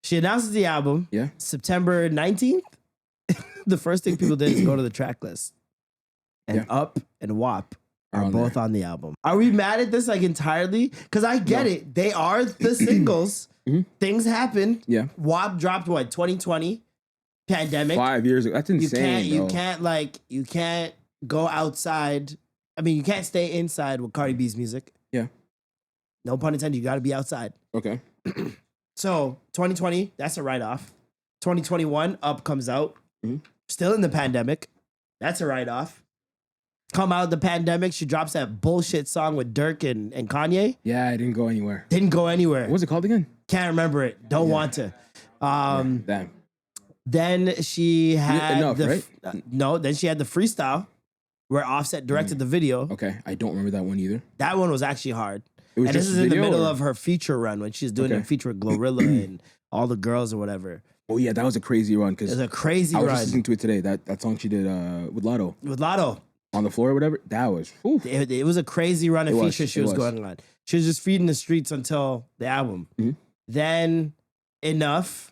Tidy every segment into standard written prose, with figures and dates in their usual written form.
She announces the album. Yeah. September 19th. The first thing people did is go to the track list. And Up and WAP are both on the album. Are we mad at this like entirely? Because I get it. They are the singles. Things happen. Yeah. WAP dropped what, 2020? Pandemic. 5 years ago. That's insane. You can't go outside. I mean, you can't stay inside with Cardi B's music. Yeah. No pun intended. You got to be outside. Okay. So 2020, that's a write-off. 2021, Up comes out. Still in the pandemic. That's a write-off. Come out of the pandemic, she drops that bullshit song with Dirk and Kanye. Yeah, it didn't go anywhere. Didn't go anywhere. What was it called again? Can't remember it. Don't want to. Damn. Then she had then she had the freestyle where Offset directed the video. Okay, I don't remember that one either. That one was actually hard. It was and just this is in the middle or? of her feature run when she's doing a feature with Glorilla and all the girls or whatever. Oh yeah, that was a crazy run. It was a crazy run. I was just listening to it today. That song she did with Lotto. With Lotto. On the floor or whatever. That was. It was a crazy run of features she was going on. She was just feeding the streets until the album. Then Enough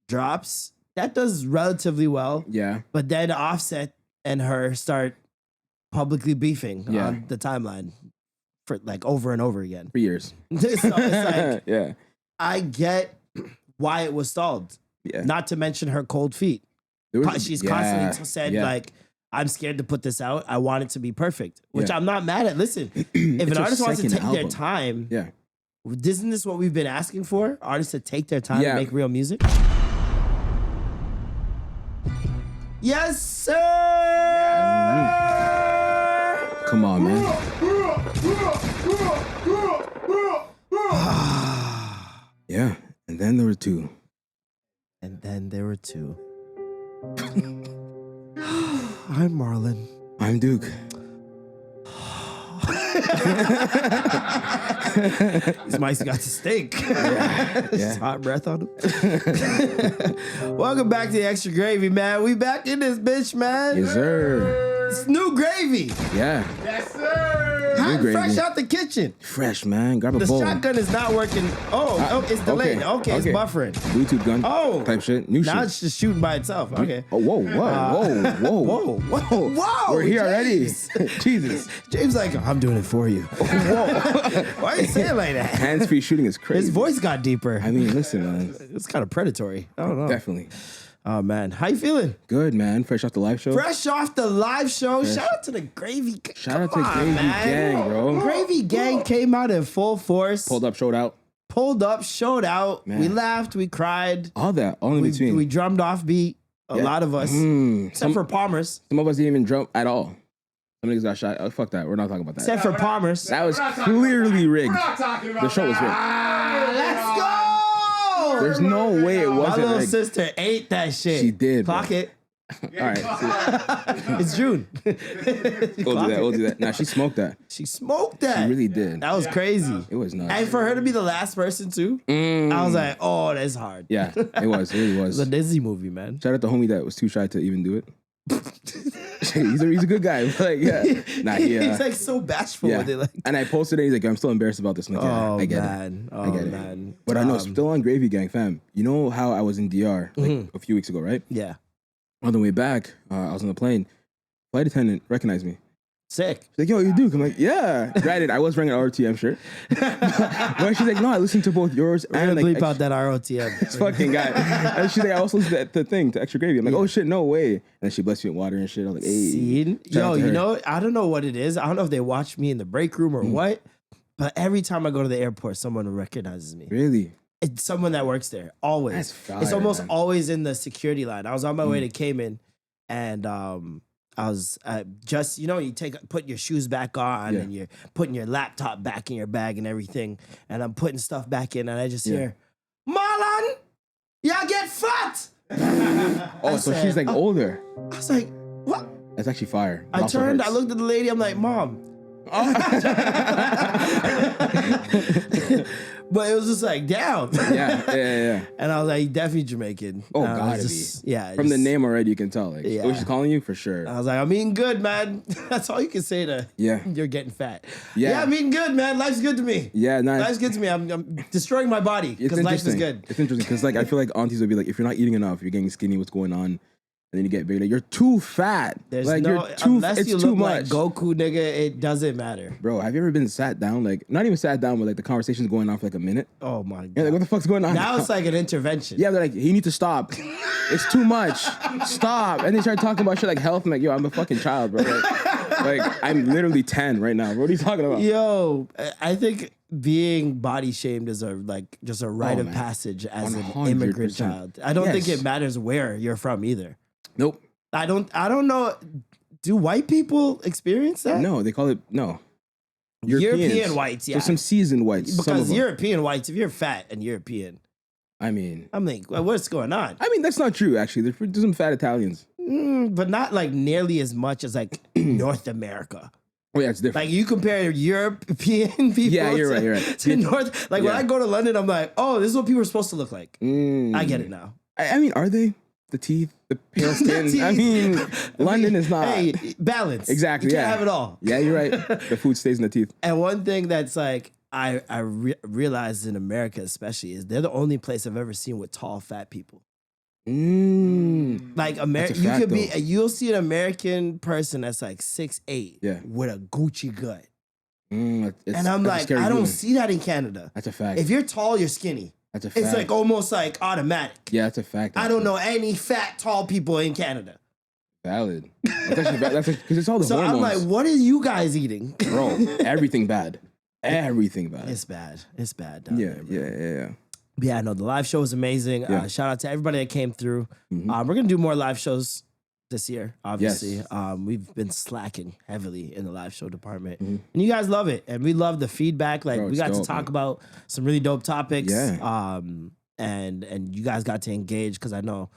drops. That does relatively well. Yeah. But then Offset and her start publicly beefing on the timeline for like over and over again. For years. So it's like, yeah. I get why it was stalled. Yeah. Not to mention her cold feet. She's constantly said like, I'm scared to put this out. I want it to be perfect, which I'm not mad at. Listen, if an artist wants to take their time, isn't this what we've been asking for? Artists to take their time to make real music. Yes, sir. Come on, man. Yeah, and then there were two. I'm Marlon. I'm Duke. These mics got to stink. Just hot breath on them. Welcome back to the Extra Gravy, man. We back in this bitch, man. Yes, sir. It's new gravy. Yeah. Yes, sir. Fresh out the kitchen. Fresh, man. Grab a bowl. The shotgun is not working. It's delayed. Okay, it's buffering. Bluetooth gun. Type shit. New shit. Now it's just shooting by itself. Okay. Oh, whoa. We're here already. Jesus. James like, I'm doing it for you. Whoa. Why are you saying like that? Hands-free shooting is crazy. His voice got deeper. I mean, listen, man. It's kind of predatory. I don't know. Definitely. Oh, man. How you feeling? Good, man. Fresh off the live show. Shout out to the Gravy. Shout out to Gravy Gang, bro. Gravy Gang came out in full force. Pulled up, showed out. Man. We laughed, we cried. All in between. We drummed off beat. A lot of us. Except for Palmer's. Some of us didn't even drum at all. Some niggas got shot. Oh, fuck that. We're not talking about that. Except for Palmer's. That was clearly rigged. The show was rigged. Let's go! There's no way it wasn't. My little sister ate that shit. She did. Clock it. All right. It's June. We'll do that. Nah, she smoked that. She smoked that. She really did. That was crazy. It was nuts. And for her to be the last person too, I was like, oh, that's hard. Yeah, it was. It really was. It's a Disney movie, man. Shout out the homie that was too shy to even do it. he's a good guy. Like, he's like so bashful with it. Like, and I posted it. He's like, I'm still embarrassed about this. I'm like, I get it. I get it. But I know, still on Gravy Gang, fam. You know how I was in DR like a few weeks ago, right? Yeah. On the way back, I was on the plane. Flight attendant recognized me. Sick. She's like, yo, you Duke. I'm like, yeah. Granted, I was wearing an ROTM shirt. But she's like, no, I listened to both yours and like... bleep out that ROTM. This fucking guy. And she's like, I also listened to the Extra Gravy. I'm like, oh shit, no way. And then she blessed me with water and shit. I was like, hey. See? Yo, you know, I don't know what it is. I don't know if they watch me in the break room or what, but every time I go to the airport, someone recognizes me. Really? It's someone that works there. Always. That's fire, it's almost man. always in the security line. I was on my way to Cayman and I was just, you know, you put your shoes back on and you're putting your laptop back in your bag and everything. And I'm putting stuff back in and I just hear, Marlon, y'all get fucked. So she's like older. I was like, what? That's actually fire. I turned, I looked at the lady, I'm like, Mom. But it was just like, damn. Yeah. And I was like, definitely Jamaican. Oh, gotta be. Yeah. From the name already, you can tell. Like, what she's calling you for sure. I was like, I'm eating good, man. That's all you can say to you're getting fat. Yeah, I'm eating good, man. Life's good to me. Yeah, nice. Life's good to me. I'm destroying my body because life is good. It's interesting because like I feel like aunties would be like, if you're not eating enough, you're getting skinny, what's going on? And then you get bigger. Like, you're too fat. There's like no, you're too, unless it's you too look much. like Goku, nigga, it doesn't matter. Bro, have you ever been sat down? Like, not even sat down, but like the conversation's going on for like a minute. Oh my god. Yeah, like what the fuck's going on? Now it's like an intervention. Yeah, they're like, you need to stop. It's too much. Stop. And they start talking about shit like health. I'm like, yo, I'm a fucking child, bro. Like I'm literally 10 right now. What are you talking about? Yo, I think being body shamed is just a rite of passage as 100%. An immigrant child. I don't think it matters where you're from either. Nope. I don't know. Do white people experience that? No, they call it European whites, yeah. There's some seasoned whites. Because European whites, if you're fat and European, I'm like, what's going on? I mean, that's not true, actually. There's some fat Italians. But not like nearly as much as like North America. Oh yeah, it's different. Like you compare European people you're right. to North. Like when I go to London, I'm like, oh, this is what people are supposed to look like. I get it now. I mean, are they? The teeth, the pale skin. I mean, London is not. Hey, balance. Exactly. You can't have it all. Yeah, you're right. The food stays in the teeth. And one thing that's like I realized in America especially is they're the only place I've ever seen with tall fat people. Like you'll see an American person that's like 6'8" with a Gucci gut. And I'm like, I don't see that in Canada. That's a fact. If you're tall, you're skinny. That's a fact. It's like almost like automatic. Yeah, that's a fact. I don't know any fat, tall people in Canada. Valid. That's actually valid. Because it's all the hormones. So I'm like, what are you guys eating? Bro, everything bad. Everything bad. It's bad. It's bad. Yeah. But yeah, no, the live show was amazing. Shout out to everybody that came through. We're going to do more live shows this year, obviously. Yes. We've been slacking heavily in the live show department. And you guys love it. And we love the feedback. Like, we got to talk about some really dope topics. Yeah. And you guys got to engage because I know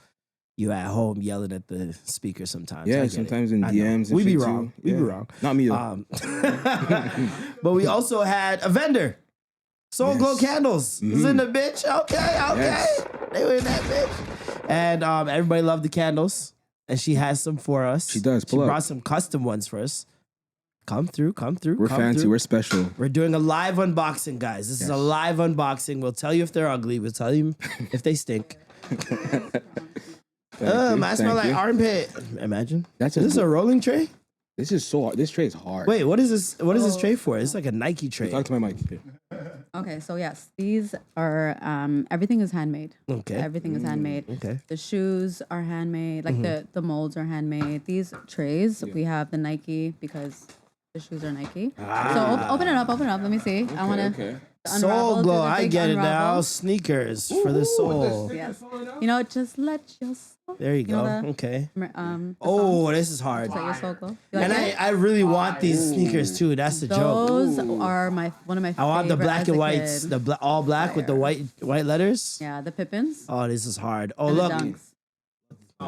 you at home yelling at the speaker sometimes. Yeah, sometimes in DMs. We be wrong. We be wrong. Not me though. But we also had a vendor. Soul Glow Candles is in the bitch. Okay. Yes. They were in that bitch. And everybody loved the candles. And she has some for us. She does. She brought some custom ones for us. Come through. We're fancy. We're special. We're doing a live unboxing, guys. This is a live unboxing. We'll tell you if they're ugly. We'll tell you if they stink. I smell like armpit. Imagine. Is this a rolling tray? This is so hard. This tray is hard. Wait, what is this? What is this tray for? It's like a Nike tray. Talk to my mic. Okay, so yes, these are everything is handmade. Okay. Everything is handmade. Okay. The shoes are handmade, like the molds are handmade. These trays, we have the Nike because the shoes are Nike. So open it up. Let me see. I want to Soul Glow, I get it now. Sneakers for the soul. Yes. You know, just let your soul. There you go. Okay. This is hard. Let your soul glow. And I really want these sneakers too. That's the joke. Those are one of my favorites. I want the black and whites, all black with the white letters. Yeah, the Pippins. Oh, this is hard. Oh, look.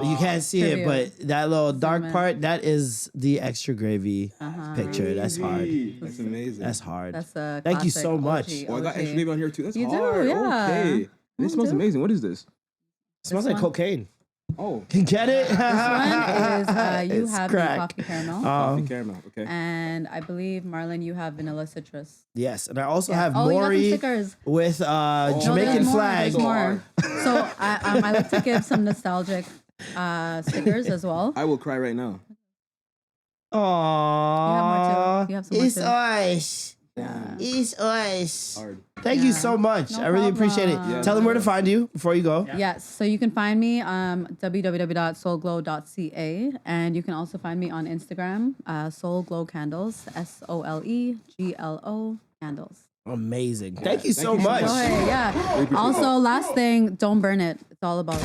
You can't see it, but that little dark part, that is the extra gravy picture. That's hard. That's amazing. That's hard. That's a Thank you so much. Oh, I got extra gravy on here too. That's you hard. Do, yeah. Okay. This smells amazing. What is this? It smells like cocaine. Oh. Get it? This one is, you have crack. the coffee caramel. Coffee caramel, okay. And I believe, Marlon, you have vanilla citrus. Yes, and I also have Maury with Jamaican flag. There's more. So I like to give some nostalgic stickers as well. I will cry right now. Aww. You have some more too. It's us. Yeah. It's us. Hard. Thank you so much. I really appreciate it. Yeah. Tell them where to find you before you go. Yes, so you can find me www.soulglow.ca, and you can also find me on Instagram, Soul Glow Candles, SOLEGLO Candles. Amazing. Thank you so much. Yeah. Also, last thing, don't burn it. It's all about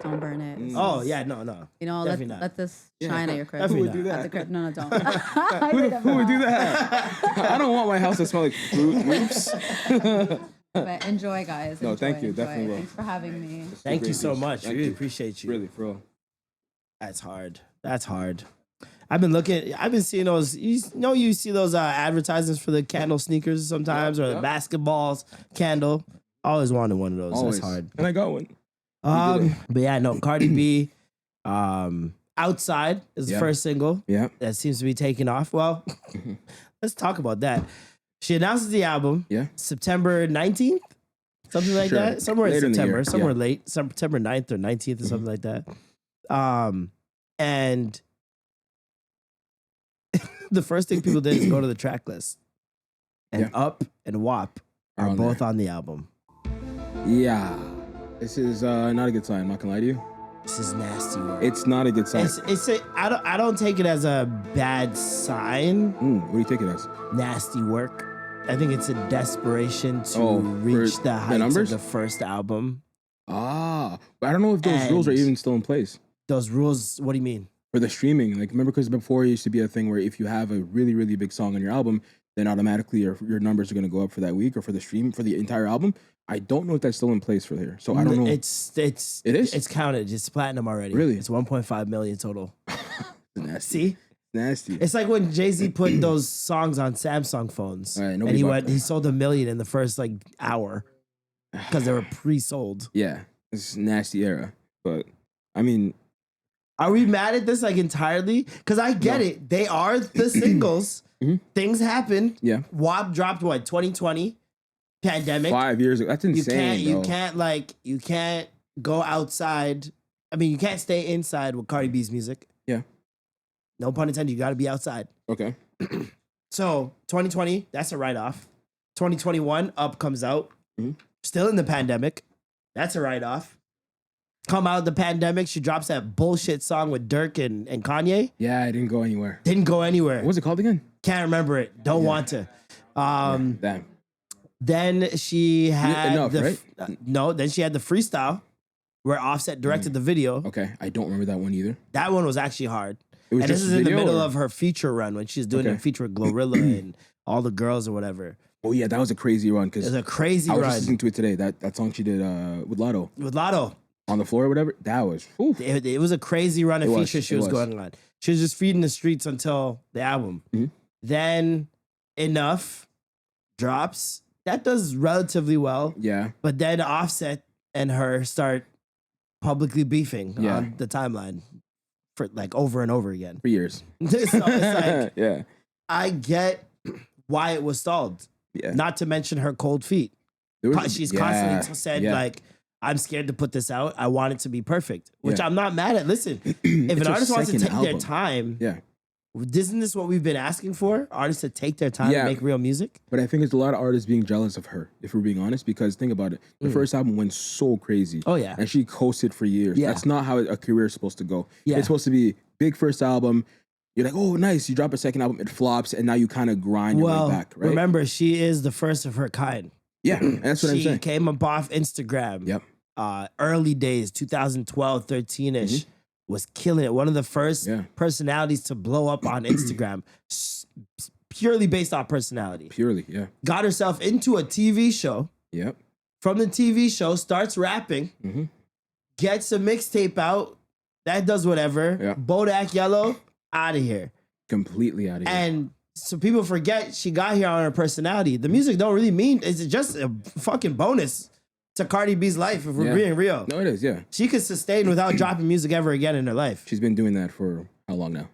don't burn it. Oh yeah, no. You know, let this shine at your crib. Who would do that? At the crib. No, don't. Who would do that? I don't want my house to smell like fruit loops. But enjoy, guys. No, thank you. Definitely will. Thanks for having me. Thank you so much. I really appreciate you. Really, for real. That's hard. I've been seeing those. You see those advertisements for the candle sneakers sometimes, or the basketballs candle. I always wanted one of those. Always. That's hard. And I got one. But yeah, no, Cardi B, Outside is the first single. Yeah. That seems to be taking off. Well, let's talk about that. She announces the album. Yeah. September 19th, something like that. Somewhere Later in September, in somewhere late, September 9th or 19th or something like that. And the first thing people did is go to the track list. And Up and WAP are both on the album. Yeah. This is not a good sign, I'm not gonna lie to you. This is nasty work. It's not a good sign. I don't take it as a bad sign. What do you take it as? Nasty work. I think it's a desperation to reach the heights of the first album. But I don't know if those rules are even still in place. Those rules, what do you mean? For the streaming, like remember, because before it used to be a thing where if you have a really, really big song on your album, then automatically your numbers are going to go up for that week or for the stream for the entire album. I don't know if that's still in place for here, so I don't know. It is. It's counted. It's platinum already. Really? It's 1.5 million total. Nasty. See, nasty. It's like when Jay-Z put those songs on Samsung phones, right, and he sold 1 million in the first like hour because they were pre-sold. Yeah, it's a nasty era, but I mean. Are we mad at this like entirely? Because I get it. They are the singles. Things happen. Yeah. WAP dropped what, 2020? Pandemic. 5 years ago. That's insane. You can't go outside. I mean, you can't stay inside with Cardi B's music. Yeah. No pun intended. You got to be outside. Okay. So 2020, that's a write-off. 2021, Up comes out. Still in the pandemic. That's a write-off. Come out of the pandemic, she drops that bullshit song with Dirk and Kanye. Yeah, it didn't go anywhere. Didn't go anywhere. What was it called again? Can't remember it. Don't want to. Damn. Then she had then she had the freestyle where Offset directed the video. Okay, I don't remember that one either. That one was actually hard. And this is in the middle of her feature run when she's doing a feature with Glorilla and all the girls or whatever. Oh yeah, that was a crazy run. It was a crazy run. I was just listening to it today. That song she did with Lotto. With Lotto. On the floor or whatever. That was. It was a crazy run of features she was going on. She was just feeding the streets until the album. Then Enough drops. That does relatively well. Yeah. But then Offset and her start publicly beefing on the timeline for like over and over again. For years. So it's like, yeah. I get why it was stalled. Yeah. Not to mention her cold feet. She's constantly said like, I'm scared to put this out. I want it to be perfect, which I'm not mad at. Listen, if an artist wants to take their time, isn't this what we've been asking for? Artists to take their time to make real music? But I think it's a lot of artists being jealous of her, if we're being honest, because think about it. The first album went so crazy. Oh, yeah. And she coasted for years. Yeah. That's not how a career is supposed to go. Yeah. It's supposed to be big first album. You're like, oh, nice. You drop a second album, it flops, and now you kind of grind your way back, right? Remember, she is the first of her kind. Yeah, and that's what I'm saying. She came up off Instagram. Yep. Early days, 2012, 13-ish, was killing it. One of the first personalities to blow up on Instagram, purely based off personality. Purely, yeah. Got herself into a TV show. Yep. From the TV show, starts rapping, gets a mixtape out, that does whatever. Yeah. Bodak Yellow, out of here. Completely out of here. And so people forget she got here on her personality. The music don't really mean, it's just a fucking bonus to Cardi B's life, if we're being real. No, it is, yeah. She could sustain without dropping music ever again in her life. She's been doing that for how long now?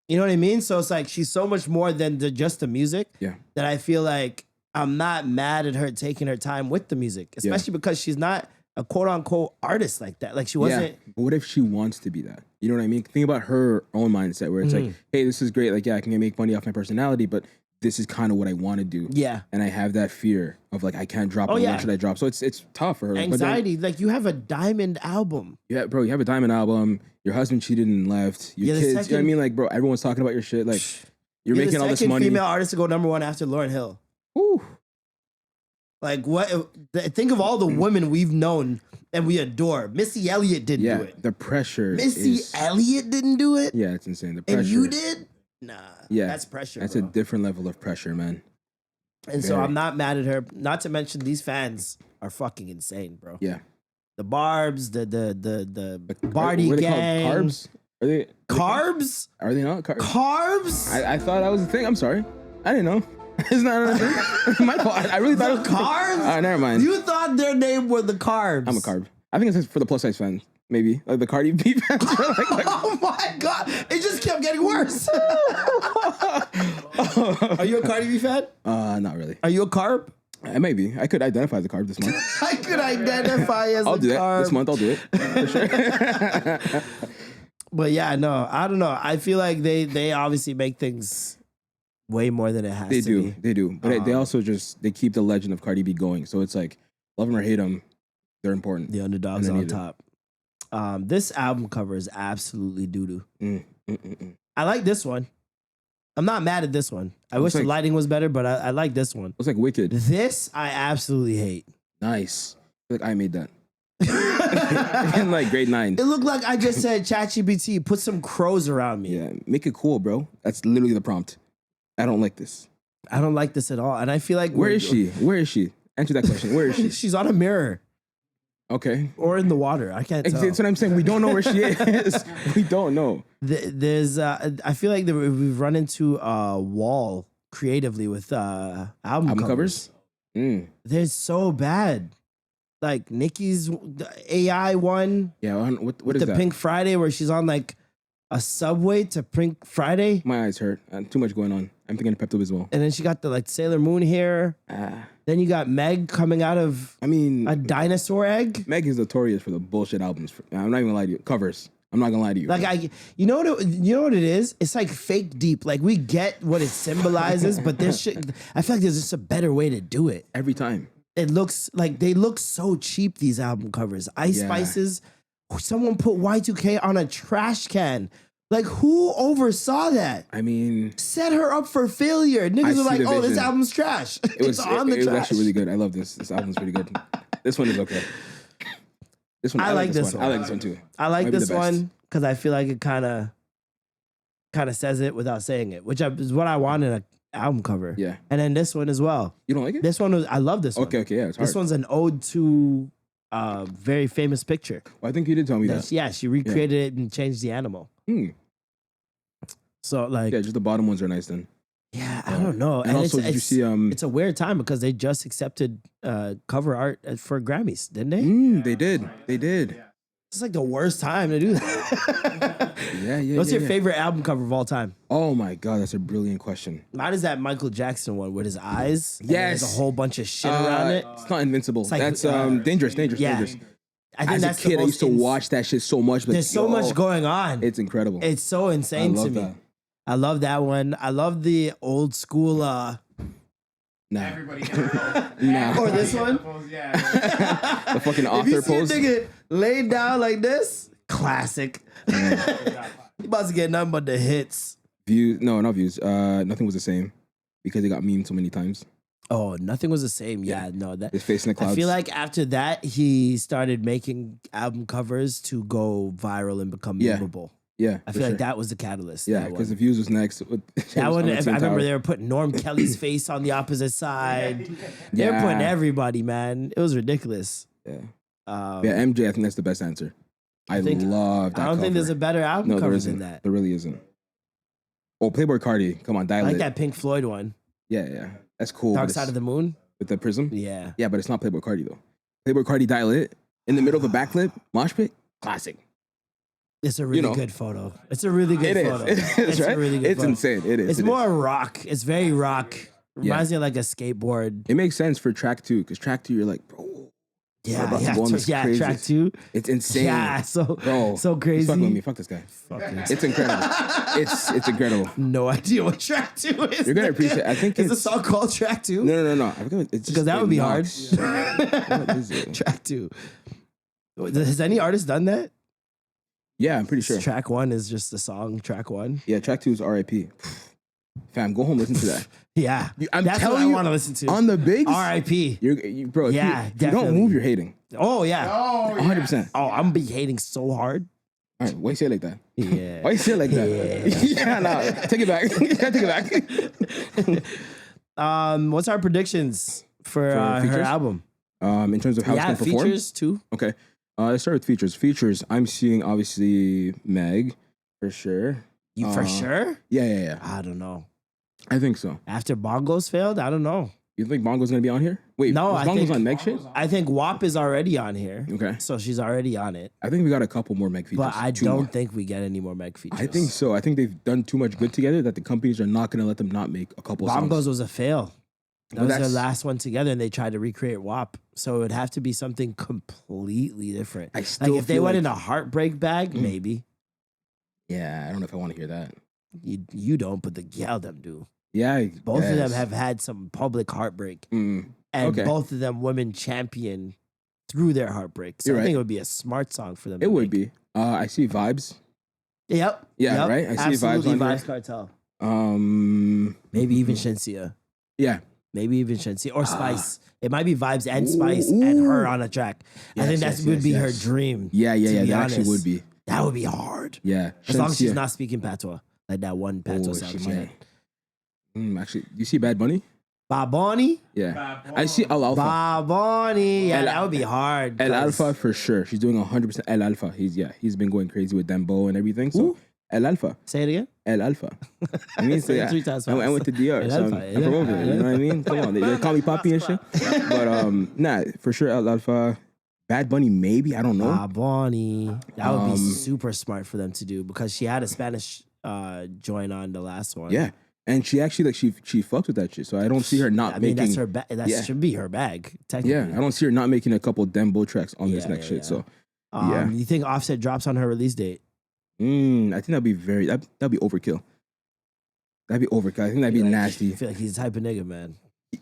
You know what I mean? So it's like she's so much more than just the music that I feel like I'm not mad at her taking her time with the music, especially because she's not a quote-unquote artist like that. Like she wasn't... Yeah, but what if she wants to be that? You know what I mean? Think about her own mindset where it's like, hey, this is great. Like, yeah, I can make money off my personality, but this is kind of what I want to do. Yeah. And I have that fear of like, I can't drop. What should I drop? So it's tough for her. Anxiety. Like you have a diamond album. Yeah, bro, you have a diamond album. Your husband cheated and left. Your kids, you know what I mean? Like, bro, everyone's talking about your shit. Like, you're making all this money. The second female artist to go #1 after Lauryn Hill. Ooh. Like what? Think of all the women we've known and we adore. Missy Elliott didn't do it. The pressure. Missy Elliott didn't do it. Yeah, it's insane. The pressure. And you did? Nah. Yeah, that's pressure. That's a different level of pressure, man. And so I'm not mad at her. Not to mention these fans are fucking insane, bro. Yeah. The Barbs, the Barty gang. Carbs? Are they Carbs? Are they not carbs? Carbs? I thought that was a thing. I'm sorry. I didn't know. It's not a thing. My fault. I really thought it was Carbs? Never mind. You thought their name were the Carbs. I'm a carb. I think it's for the plus size fans. Maybe like the Cardi B fans. Oh my god! It just kept getting worse. Are you a Cardi B fan? Not really. Are you a carb? Maybe I could identify as a carb this month. I could identify as I'll a do that carb. this month. I'll do it for sure. But yeah, no, I don't know. I feel like they obviously make things way more than it has to be. They do. But they also they keep the legend of Cardi B going. So it's like, love them or hate them, they're important. The underdogs on top. This album cover is absolutely doo-doo. I like this one. I'm not mad at this one. I wish the lighting was better, but I like this one. Looks like Wicked. This I absolutely hate. Nice. Like I made that. In like grade 9. It looked like I just said, ChatGPT, put some crows around me. Yeah, make it cool, bro. That's literally the prompt. I don't like this. I don't like this at all. And I feel like... Where is she? Where is she? Answer that question. Where is she? She's on a mirror. Okay. Or in the water. I can't tell. That's what I'm saying. We don't know where she is. We don't know. There's... I feel like we've run into a wall creatively with album covers. They're so bad. Like Nicki's AI one. Yeah, what is that? The Pink Friday where she's on like a subway to Pink Friday. My eyes hurt. Too much going on. I'm thinking of Pepto-Bismol. And then she got the like Sailor Moon hair. Then you got Meg coming out of a dinosaur egg. Meg is notorious for the bullshit albums. I'm not even gonna lie to you. Covers. I'm not gonna lie to you. Like you know what it is? It's like fake deep. Like we get what it symbolizes, but there's shit. I feel like there's just a better way to do it. Every time. It looks like they look so cheap, these album covers. Ice Spices. Someone put Y2K on a trash can. Like, who oversaw that? I mean... Set her up for failure. Niggas are like, oh, this album's trash. It's on the trash. It was actually really good. I love this. This album's pretty good. This one is okay. This one, I like this one. I like this one too. I like this one because I feel like it kind of says it without saying it, which is what I want in an album cover. Yeah. And then this one as well. You don't like it? This one I love this one. Okay, yeah, it's hard. This one's an ode to a very famous picture. Well, I think you did tell me that. Yeah, she recreated it and changed the animal. So like, yeah, just the bottom ones are nice then. Yeah, I don't know. And also, did you see? It's a weird time because they just accepted cover art for Grammys, didn't they? They did. They did. It's like the worst time to do that. Yeah. What's your favorite album cover of all time? Oh my god, that's a brilliant question. Mine is that Michael Jackson one with his eyes. Yes, there's a whole bunch of shit around it. It's not Invincible. It's like, that's dangerous. Yeah. Dangerous. I think As that's a kid, I used to watch that shit so much. But there's so much going on. It's incredible. It's so insane to me. That. I love that one. I love the old school. Nah. Everybody nah. Or this one. The fucking author pose. If you see a nigga laid down like this, classic. You about to get nothing but the hits. Views? No, not views. Nothing was the same because it got memed so many times. Oh, nothing was the same. Yeah, no. His face in the clouds. I feel like after that, he started making album covers to go viral and become memorable. Yeah, I feel like that was the catalyst. Yeah, because the Views was next. That one, I remember they were putting Norm Kelly's face on the opposite side. They were putting everybody, man. It was ridiculous. Yeah. MJ, I think that's the best answer. I love that. I don't think there's a better album cover than that. There really isn't. Oh, Playboy Cardi. Come on, dial it. I like that Pink Floyd one. Yeah. That's cool. Dark Side of the Moon? With the prism? Yeah. Yeah, but it's not Playboy Cardi, though. Playboy Cardi, dial it. In the middle of a backflip, mosh pit, classic. It's a really good photo. It's a really good photo. It is, right? A really good it's photo. Insane. It is. It's more rock. It's very rock. Reminds me of like a skateboard. It makes sense for track 2, because track 2, you're like, bro. Track 2. It's insane. Yeah, so crazy. He's fucking with me. Fuck this guy. It's incredible. It's incredible. No idea what track 2 is. You're gonna appreciate it. I think it's a song called Track 2. No. I forget it's because that would be hard. What is it? Track 2. Has any artist done that? Yeah, I'm pretty sure. Track 1 is just the song. Track 1. Yeah, track 2 is R.I.P. Fam, go home, listen to that. Yeah, that's what I want to listen to. On the bigs, R.I.P. Bro. If you don't move, you're hating. Oh yeah, 100%. Oh, I'm be hating so hard. All right, why you say it like that? Yeah. Why you say it like that? Yeah, nah. Take it back. Take it back. What's our predictions for her album? In terms of how it's gonna perform. Features too. Okay. Let's start with features. Features, I'm seeing obviously Meg. For sure. You for sure? Yeah. I don't know. I think so. After Bongos failed, I don't know. You think Bongo's gonna be on here? Wait, No, is Bongo's on Meg shit? I think WAP is already on here. Okay. So she's already on it. I think we got a couple more Meg features. But I don't think we get any more Meg features. I think so. I think they've done too much good together that the companies are not gonna let them not make a couple songs. Bongos was a fail. That Well, was their that's- last one together, and they tried to recreate WAP. So it would have to be something completely different. I still Like if they feel went like- in a heartbreak bag, maybe. Yeah, I don't know if I want to hear that. You don't, but the gal them do. Yeah, Both of them have had some public heartbreak, and Okay. both of them women champion through their heartbreak. So You're I think right. it would be a smart song for them. It to would make. be. I see Vibes. Yep. Yeah, yep. right? I see Vibes Absolutely on there. Vibes Cartel. Mm-hmm. Maybe even Shensia. Yeah. Maybe even Shensia or Spice. It might be Vibes and Spice and her on a track. I think that would be her dream. Yeah. to be That actually honest. would be. That would be hard. Yeah. As long as she's Shensia. not speaking patois. Like that one patois sound she she had. might. Actually, you see Bad Bunny? Baboni? Yeah. I see El Alfa. Baboni. Yeah, El- that would be hard. El 'cause- Alfa for sure. She's doing 100% El Alfa. He's been going crazy with Dembo and everything. So Who? El Alfa. Say it again. El Alfa. I mean, so, Say it yeah. 3 times I fast. went to DR. El So Alfa, I'm from over there. You know what I mean? Come on. They call me Papi and shit. But nah, for sure El Alfa. Bad Bunny, maybe. I don't know. Baboni. That would be Um, super smart for them to do because she had a Spanish join on the last one. Yeah. And she actually she fucked with that shit. So I don't see her not I mean, making. that's her bag. That yeah. should be her bag, technically. Yeah, I don't see her not making a couple Dembo tracks on this Yeah, next yeah, shit. yeah. So yeah. You think Offset drops on her release date? I think that'd be that'd be overkill. That'd be overkill. I think that'd be I nasty. feel like he's the type of nigga, man.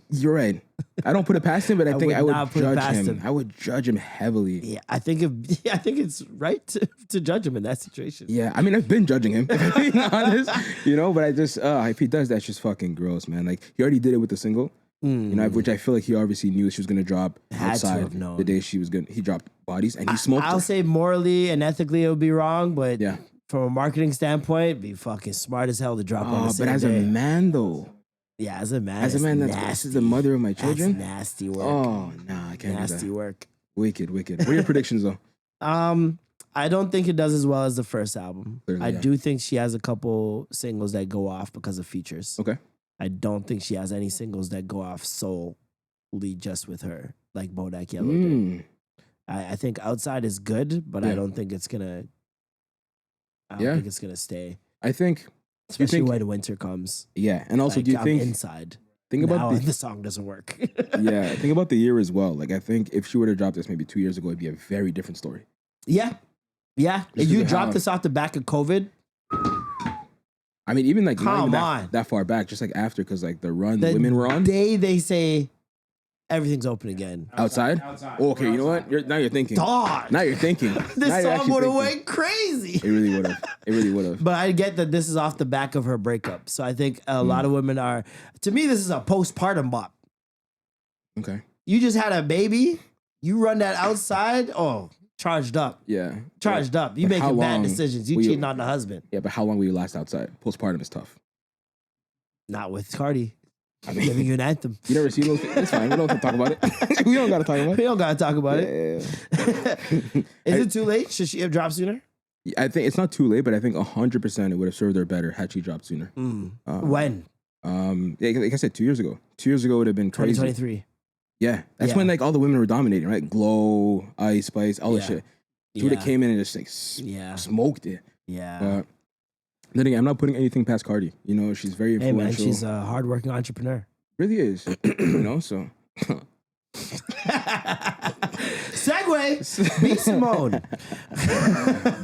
You're right. I don't put it past him, but I think would I would not put it judge past him. him. I would judge him heavily. Yeah, I think it's right to judge him in that situation. Yeah, I mean, I've been judging him, if I'm being honest, but I just, if he does, that's just fucking gross, man. Like, he already did it with the single, which I feel like he obviously knew she was going to drop Had to outside have known. the day he dropped Bodies, and he smoked I'll her. say morally and ethically it would be wrong, but Yeah. from a marketing standpoint, it'd be fucking smart as hell to drop on the But same as day. a man, though, Yeah, as a man, this nasty. is the mother of my children. That's nasty work. Oh, nah, I can't nasty do that. work. Wicked. What are your predictions, though? I don't think it does as well as the first album. Clearly, I yeah. do think she has a couple singles that go off because of features. Okay. I don't think she has any singles that go off solely just with her, like Bodak Yellow did. I think Outside is good, but I Yeah. don't think it's gonna. I don't Yeah. think it's gonna stay, I think, especially think- when winter comes. yeah. And also, Like, do you I'm think, inside? think Now about the song doesn't work. yeah, think about the year as well. Like, I think if she would have dropped this maybe 2 years ago, it'd be a very different story. yeah. If Just you because dropped how- this off the back of COVID, I mean, even like not Come even on. that far back, just like after, because like the run the women were on day they say everything's open again. outside. Oh, okay, you know what? Now you're thinking. Dog. Now you're thinking. This Now you're song actually would have thinking. went crazy. It really would have. But I get that this is off the back of her breakup. So I think a lot of women are, to me, this is a postpartum bop. Okay. You just had a baby, you run that outside, charged up. Yeah. Charged up. You But how making bad long decisions. You will you- cheating on the husband. Yeah, but how long will you last outside? Postpartum is tough. Not with Cardi. I Giving mean, you an anthem. you never seen those? It's fine. We don't have to talk about it. We don't got to talk about We it. don't gotta talk about it. Yeah. Is it too late? Should she have dropped sooner? I think it's not too late, but I think 100% it would have served her better had she dropped sooner. When? Like I said, 2 years ago. 2 years ago would have been crazy. 2023. Yeah, that's Yeah. when like all the women were dominating, right? Glow, Ice Spice, all that Yeah. shit. She would have Yeah. came in and just like Yeah. smoked it. Yeah. But then again, I'm not putting anything past Cardi. She's very Hey influential. man, she's a hardworking entrepreneur. Really is. So Segue. B.Simone.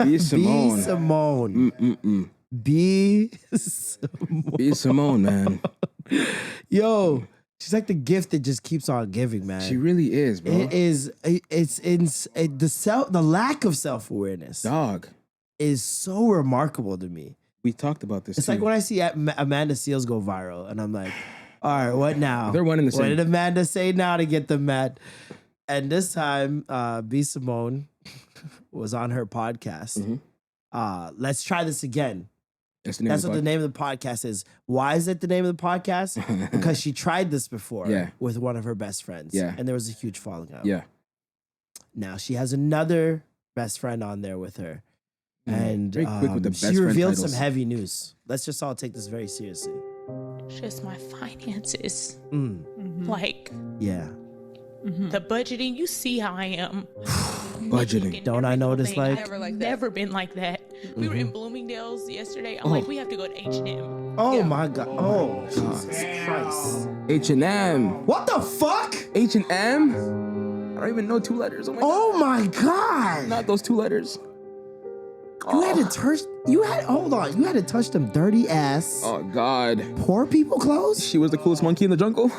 B.Simone. B.Simone. B.Simone. B.Simone, man. Yo, she's like the gift that just keeps on giving, man. She really is, bro. It is. The lack of self-awareness Dog. is so remarkable to me. We talked about this. It's too. like when I see Amanda Seales go viral, and I'm like, all right, what now? They're one and the What same. did Amanda say now to get them mad? And this time, B.Simone was on her podcast. Mm-hmm. Let's try this again. That's the name That's of what the the name of the podcast is. Why is it the name of the podcast? Because she tried this before Yeah. with one of her best friends. Yeah. And there was a huge falling out. Yeah. Now she has another best friend on there with her. And Very quick with the best she friend revealed titles. some heavy news. Let's just all take this very seriously. Just my finances. Mm. Like Yeah. the budgeting, you see how I am. Budgeting. Don't I know what it's like? Never been like that. We were in Bloomingdale's yesterday. I'm like, we have to go to H&M. Oh my God. Oh, Jesus Christ. H&M. What the fuck? H&M? I don't even know 2 letters. Oh my God. Oh my God. Not those 2 letters. You had to touch, hold on. You had to touch them dirty ass, Oh God. poor people clothes? She was the coolest monkey in the jungle.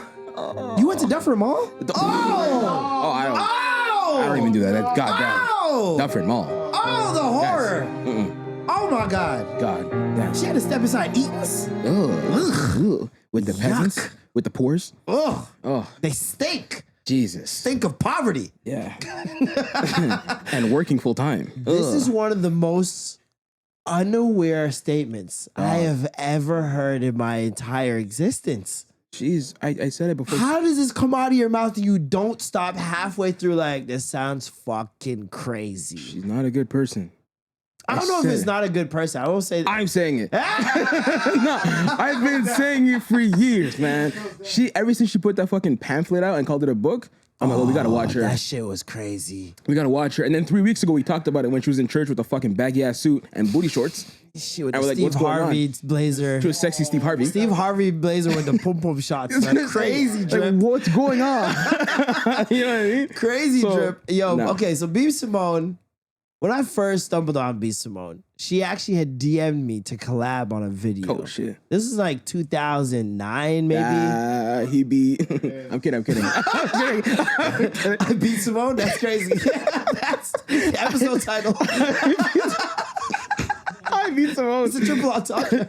You went to Dufferin Mall? Oh, I don't even do that. That's goddamn. Oh! Dufferin Mall. Oh, the horror. Oh my God. God damn. She had to step inside Eaton's? Ugh. With the peasants, Yuck. with the poors. Ugh. Oh, They stink. Jesus. Stink of poverty. Yeah. And working full time. This is one of the most unaware statements I have ever heard in my entire existence. Jeez, I said it before. How does this come out of your mouth and you don't stop halfway through like, this sounds fucking crazy? She's not a good person. I don't know if it's not a good person. I won't say that. I'm saying it. No, I've been saying it for years, man. Ever since she put that fucking pamphlet out and called it a book, I'm like, oh, we gotta watch her. That shit was crazy. We gotta watch her. And then 3 weeks ago, we talked about it when she was in church with a fucking baggy ass suit and booty shorts. She with I the was like, Steve what's going on? Harvey blazer. She was sexy Steve Harvey. Steve Harvey blazer with the pom pom shots. Like, crazy drip. Like, what's going on? You know what I mean? Crazy So, drip. Yo, no. okay, so B.Simone, when I first stumbled on B.Simone, she actually had DM'd me to collab on a video. Oh, shit. This is like 2009, maybe. He be. I'm kidding. B.Simone, that's crazy. That's the episode title. I beat Simone. It's a triple entendre.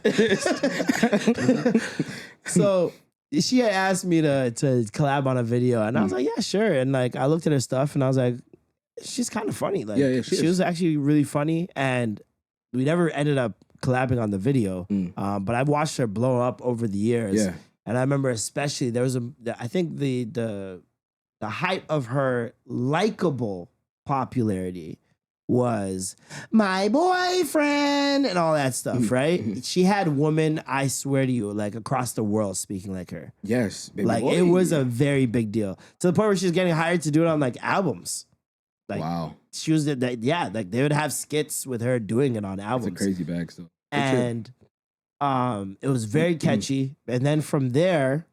So she had asked me to collab on a video, and I was like, yeah, sure. And like, I looked at her stuff, and I was like, she's kind of funny. Like, Yeah, she is. was actually really funny, and we never ended up collabing on the video. But I watched her blow up over the years. Yeah. And I remember especially there was I think the height of her likable popularity was my boyfriend and all that stuff, right? She had women, I swear to you, like across the world speaking like her. Yes, baby Like boy. it was a very big deal to the point where she was getting hired to do it on like albums. Like wow. she was, like they would have skits with her doing it on That's albums. a crazy bag still. And it was very catchy. And then from there,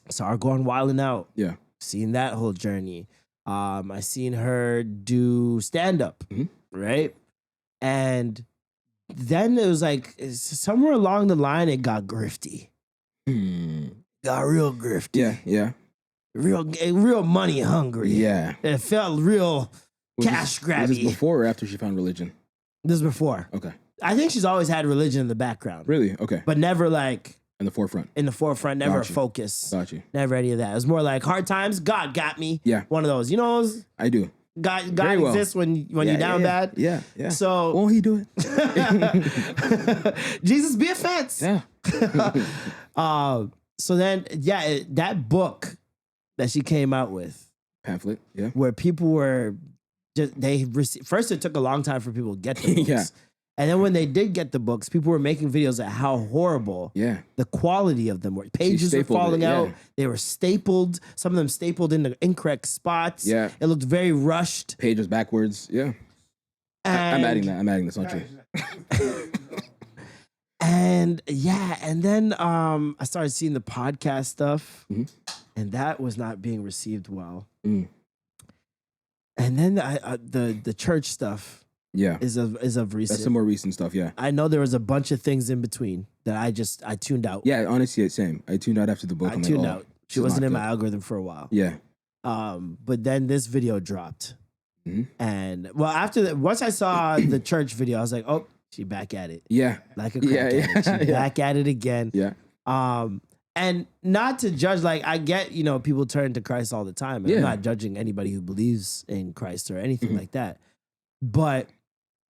I saw her going wild and out. Yeah. Seen that whole journey. I seen her do stand-up, right? And then it was like somewhere along the line it got grifty. Got real grifty. Yeah. Real money hungry. Yeah. It felt real cash grabby. Was this before or after she found religion? This is before. Okay. I think she's always had religion in the background. Really? Okay. But never like In the forefront. in the forefront, never a Gotcha. focus. Got you. Never any of that. It was more like hard times, God got me. Yeah. One of those. You know those? I do. God Very well. exists when you're down bad. Yeah. So Won't he do it? Jesus be a fence. Yeah. So then, that book that she came out with, Pamphlet. Yeah. where people were just first it took a long time for people to get the books. Yeah. And then when they did get the books, people were making videos of how horrible Yeah. the quality of them were. Pages were stapled it, falling yeah. out. They were stapled. Some of them stapled in the incorrect spots. Yeah. It looked very rushed. Pages backwards. Yeah. I'm adding that. I'm adding this. Not true. And then I started seeing the podcast stuff, and that was not being received well. And then the church stuff Yeah. is of recent. That's some more recent stuff. Yeah. I know there was a bunch of things in between that I tuned out. Yeah. Honestly, same. I tuned out after the book. I I'm tuned like, out. She this is wasn't not in my good. algorithm for a while. Yeah. But then this video dropped. And well, once I saw the church video, I was like, oh, she back at it. Yeah. Like a crackhead. She back at it again. Yeah. And not to judge, like I get, people turn to Christ all the time. And Yeah. I'm not judging anybody who believes in Christ or anything like that. But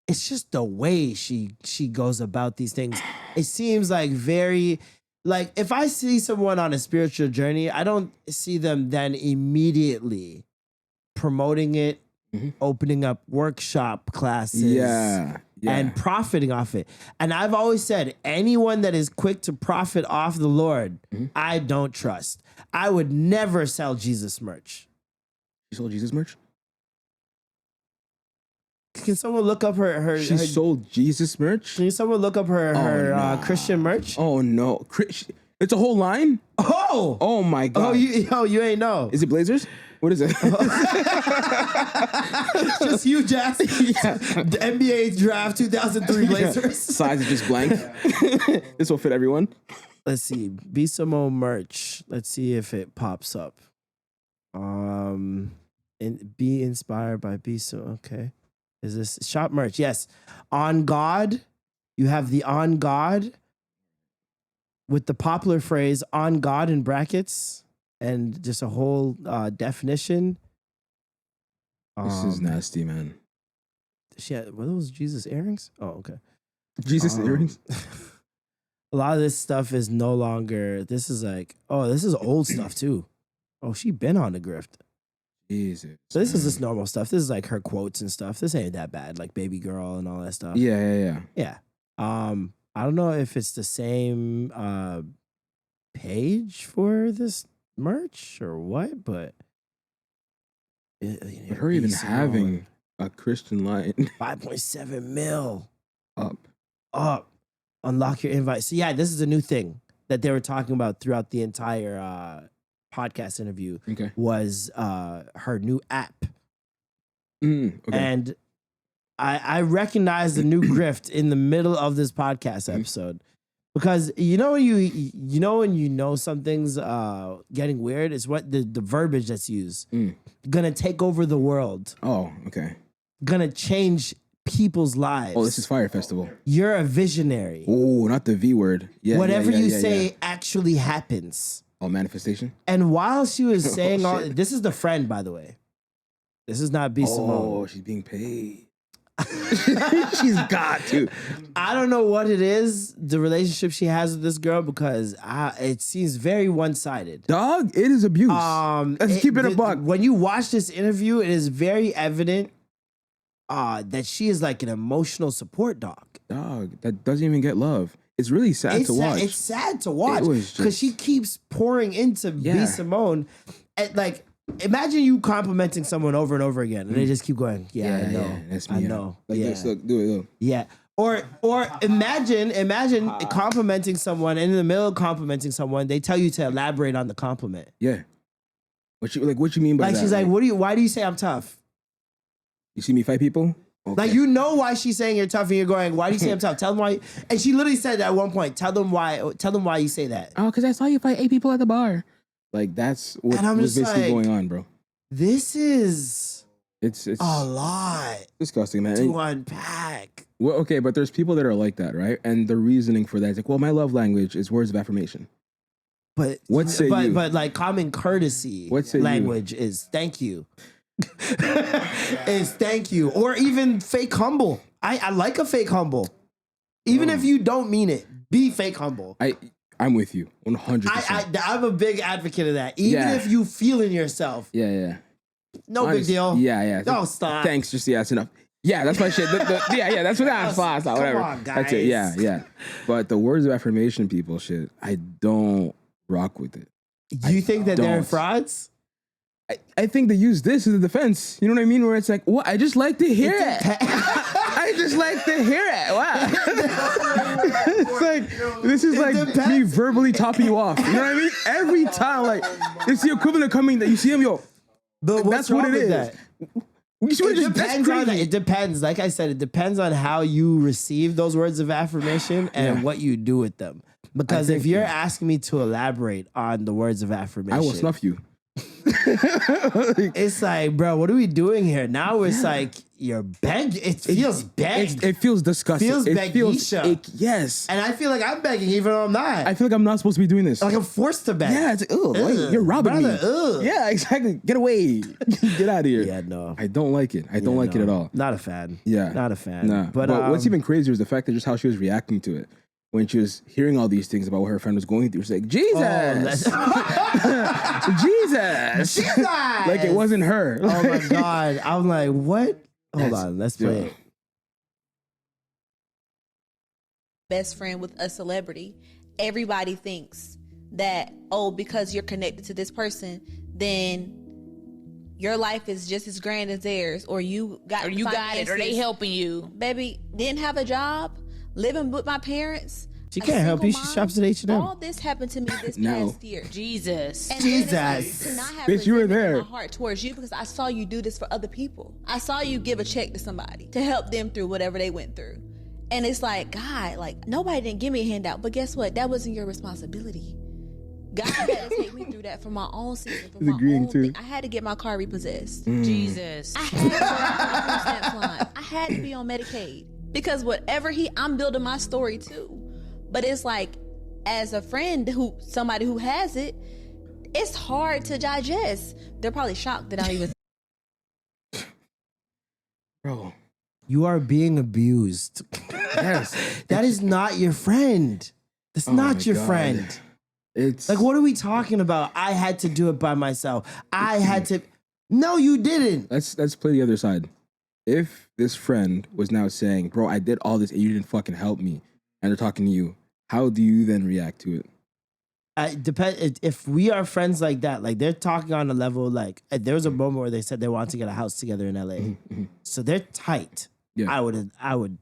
it's just the way she goes about these things. It seems like like if I see someone on a spiritual journey, I don't see them then immediately promoting it, opening up workshop classes. Yeah. and profiting off it. And I've always said, anyone that is quick to profit off the Lord, I don't trust. I would never sell Jesus merch. You sold Jesus merch? Can someone look up her She sold Jesus merch? Can someone look up her Christian merch? Oh no. It's a whole line? Oh my God. You ain't know. Is it Blazers? What is it? It's just you, Jax. The NBA draft 2003 Blazers. Size is just blank. This will fit everyone. Let's see. B.Simone merch. Let's see if it pops up. Be inspired by B.Simone. Okay. Is this shop merch? Yes. On God. You have the on God with the popular phrase on God in brackets and just a whole definition. This is nasty, man. Were those Jesus earrings? Oh, okay. Jesus earrings? A lot of this stuff is no longer, this is old stuff too. Oh, she been on the grift. Jesus. So this is just normal stuff. This is like her quotes and stuff. This ain't that bad, like baby girl and all that stuff. Yeah. I don't know if it's the same page for this merch or what, but her even having a Christian line. 5.7 mil up. Unlock your invite. So yeah, this is a new thing that they were talking about throughout the entire podcast interview. Okay. Was her new app. Okay. And I recognize the new grift in the middle of this podcast episode. Because you know when you know something's getting weird, it's what the verbiage that's used. Gonna take over the world. Oh, okay. Gonna change people's lives. Oh, this is Fire Festival. You're a visionary. Oh, not the V word. Yeah. Whatever you say actually happens. Oh, manifestation. And while she was saying this is the friend, by the way. This is not B.Simone. Oh, she's being paid. She's got to. I don't know what it is, the relationship she has with this girl, because it seems very one-sided. Dog, it is abuse. Let's keep it a buck. When you watch this interview, it is very evident that she is like an emotional support dog. Dog, that doesn't even get love. It's really sad to watch. It's sad to watch because she keeps pouring into B.Simone. And like, imagine you complimenting someone over and over again, and they just keep going. Yeah, I know. Yeah, that's me. I know. Like this, look, do it. Look. Yeah. Or imagine complimenting someone, and in the middle of complimenting someone, they tell you to elaborate on the compliment. Yeah. What you mean by that? She's like, why do you say I'm tough? You see me fight people? Okay. Like, you know why she's saying you're tough, and you're going, why do you say I'm tough? Tell them why. And she literally said at one point, tell them why you say that. Oh, because I saw you fight 8 people at the bar. Like, that's what's basically going on, bro. This is it's a lot. Disgusting, man. To unpack. Well, okay, but there's people that are like that, right? And the reasoning for that is like, well, my love language is words of affirmation. But but like common courtesy language is thank you. Is thank you. Or even fake humble. I like a fake humble. Even if you don't mean it, be fake humble. I'm with you 100%. I'm a big advocate of that. Even if you feel in yourself. Yeah. No big deal. Yeah. Don't stop. Thanks, just that's enough. Yeah, that's my shit. That's what I'm fast. Whatever. Come on, guys. That's it. Yeah. But the words of affirmation people shit, I don't rock with it. You think that they're frauds? I think they use this as a defense. You know what I mean? Where it's like, well, I just like to hear it. I just like to hear it. Wow. It's like, this is like me verbally topping you off. You know what I mean? Every time, like, it's the equivalent of coming that you see him, yo. But that's what it is. That? It depends. Like I said, it depends on how you receive those words of affirmation and what you do with them. Because if you're asking me to elaborate on the words of affirmation, I will snuff you. It's like, bro, what are we doing here? Now it's like you're begging. It feels begged. It feels disgusting. It feels yes. And I feel like I'm begging even though I'm not. I feel like I'm not supposed to be doing this. Like I'm forced to beg. Yeah, it's like, you're robbing me. Yeah, exactly. Get away. Get out of here. Yeah, no. I don't like it. I don't like it at all. Not a fan. Yeah. Not a fan. Nah. But what's even crazier is the fact that just how she was reacting to it. When she was hearing all these things about what her friend was going through, she's like, Jesus! Jesus! Like it wasn't her. Oh my God. I'm like, what? Hold on, let's play it. best friend with a celebrity, everybody thinks that, oh, because you're connected to this person, then your life is just as grand as theirs, or you got it, or they helping you. Baby, didn't have a job, living with my parents. She can't help you. She shops at H&M. All this happened to me this past year. Jesus. And Jesus. to not have Bitch, you were there. in my heart towards you because I saw you do this for other people. I saw you give a check to somebody to help them through whatever they went through. And it's like, God, like, nobody didn't give me a handout, but guess what? That wasn't your responsibility. God had to take me through that for my own season, for my own thing. I had to get my car repossessed. Jesus. I had to go on the stamp line. I had to be on Medicaid because whatever I'm building my story too. But it's like, as a friend somebody who has it, it's hard to digest. They're probably shocked that I even. Bro, you are being abused. Yes, that is not your friend. That's not your friend. It's like, what are we talking about? I had to do it by myself. I had to. No, you didn't. Let's play the other side. If this friend was now saying, bro, I did all this and you didn't fucking help me, and they're talking to you, how do you then react to it? If we are friends like that, like they're talking on a level, like there was a moment where they said they wanted to get a house together in LA. So they're tight. Yeah. I would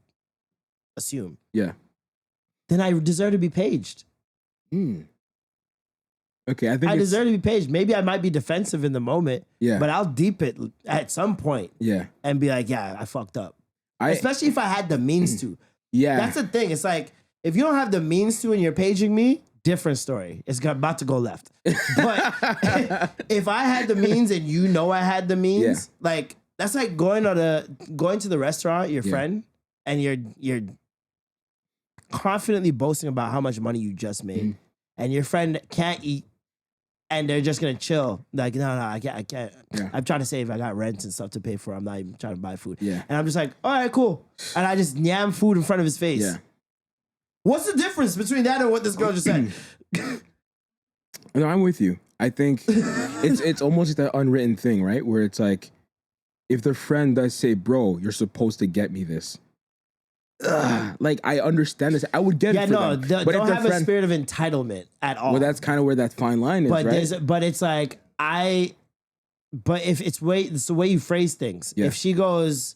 assume. Yeah. Then I deserve to be paged. Okay, I think I deserve to be paged. Maybe I might be defensive in the moment. Yeah. But I'll deep it at some point. Yeah. And be like, yeah, I fucked up. Especially if I had the means to. Yeah. That's the thing. It's like, if you don't have the means to and you're paging me, different story. It's about to go left. But if I had the means and you know I had the means, like that's like going to the restaurant, your friend, and you're confidently boasting about how much money you just made, and your friend can't eat, and they're just gonna chill. Like, no, I can't. Yeah. I'm trying to save. I got rent and stuff to pay for. I'm not even trying to buy food. Yeah. And I'm just like, all right, cool. And I just yam food in front of his face. Yeah. What's the difference between that and what this girl just said? No, I'm with you. I think it's almost like that unwritten thing, right? Where it's like, if the friend does say, bro, you're supposed to get me this. Like, I understand this. I would get it for them. But don't have a spirit of entitlement at all. Well, that's kind of where that fine line is, right? But it's like, but if it's the way you phrase things. Yeah. If she goes,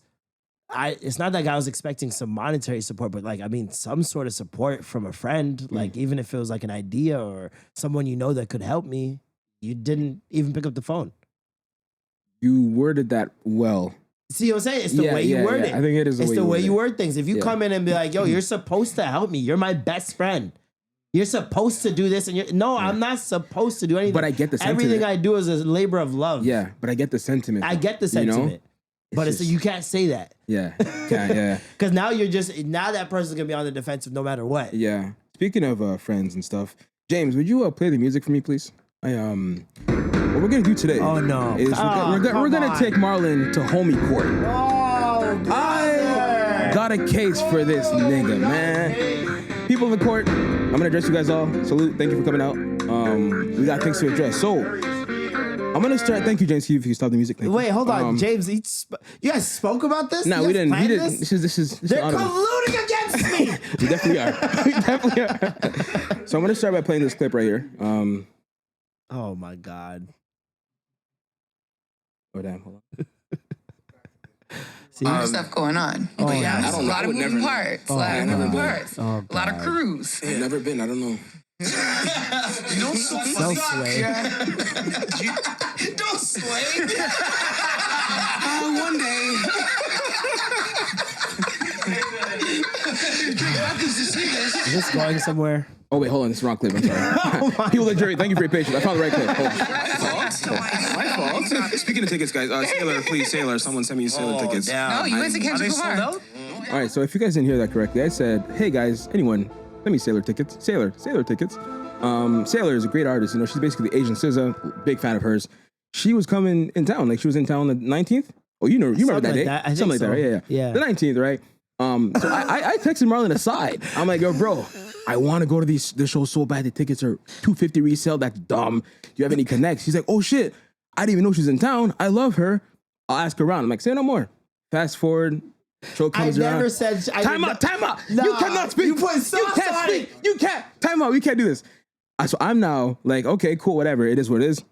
it's not like I was expecting some monetary support, but like, I mean, some sort of support from a friend, like even if it was like an idea or someone you know that could help me, you didn't even pick up the phone. You worded that well. See what I'm saying? It's the way you word it. I think it is the way you word things. If you come in and be like, yo, you're supposed to help me. You're my best friend. You're supposed to do this. And I'm not supposed to do anything. But I get the sentiment. Everything I do is a labor of love. Yeah, but I get the sentiment. I get the sentiment. You know? But it's you can't say that. Yeah. Because now now that person's going to be on the defensive no matter what. Yeah. Speaking of friends and stuff, James, would you play the music for me, please? What we're gonna do today? Oh no! Is we're gonna take Marlon to homie court. Oh, I got a case for this nigga, man. People in the court, I'm gonna address you guys all. Salute, thank you for coming out. We got things to address. So I'm gonna start. Thank you, James. If you stop the music. Wait, hold on, James. You guys spoke about this? No, we didn't. We didn't. This is. They're colluding against me. We definitely are. We definitely are. So I'm gonna start by playing this clip right here. Oh my God. Oh damn! Hold on. See, stuff going on. Oh, but yeah, I a lot of moving parts. A lot of moving parts. A lot of crews. I've never been. I don't know. You know, so sway. Don't sway. One day. Is this going somewhere? Oh wait, hold on. This is the wrong clip. I'm sorry. People at jury, thank you for your patience. I found the right clip. My fault. Speaking of tickets, guys, Sailor, please, Sailor. Someone send me Sailor tickets. No, you went to Kendrick Verse. All right, so if you guys didn't hear that correctly, I said, hey guys, anyone, send me Sailor tickets. Sailor tickets. Sailor is a great artist. You know, she's basically the Asian SZA. Big fan of hers. She was coming in town. Like, she was in town on the 19th. Oh, you remember that day? Something like that, right? Yeah. The 19th, right? So I texted Marlon aside. I'm like, yo, bro, I want to go to this show so bad. The tickets are $250 resale. That's dumb. Do you have any connects? He's like, oh shit, I didn't even know she's in town. I love her. I'll ask her around. I'm like, say no more. Fast forward Show comes around. I never said. Time out. Nah, you cannot speak. You put sauce can't on speak. it. You can't. Time out. We can't do this. So I'm now like, okay, cool, whatever. It is what it is.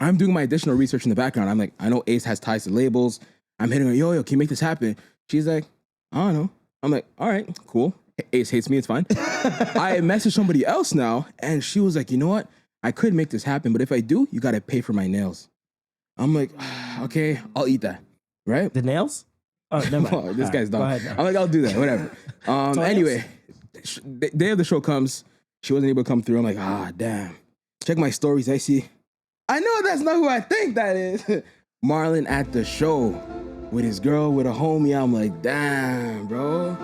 I'm doing my additional research in the background. I'm like, I know Ace has ties to labels. I'm hitting her, yo, can you make this happen? She's like, I don't know. I'm like, all right, cool. Ace hates me, it's fine. I messaged somebody else now, and she was like, you know what? I could make this happen, but if I do, you gotta pay for my nails. I'm like, okay, I'll eat that, right? The nails? Oh, never mind. Oh, this guy's dumb. Ahead, I'm like, I'll do that, whatever. Anyway, the day of the show comes, she wasn't able to come through. I'm like, damn. Check my stories, I see. I know that's not who I think that is. Marlon at the show with his girl, with a homie. I'm like, damn, bro.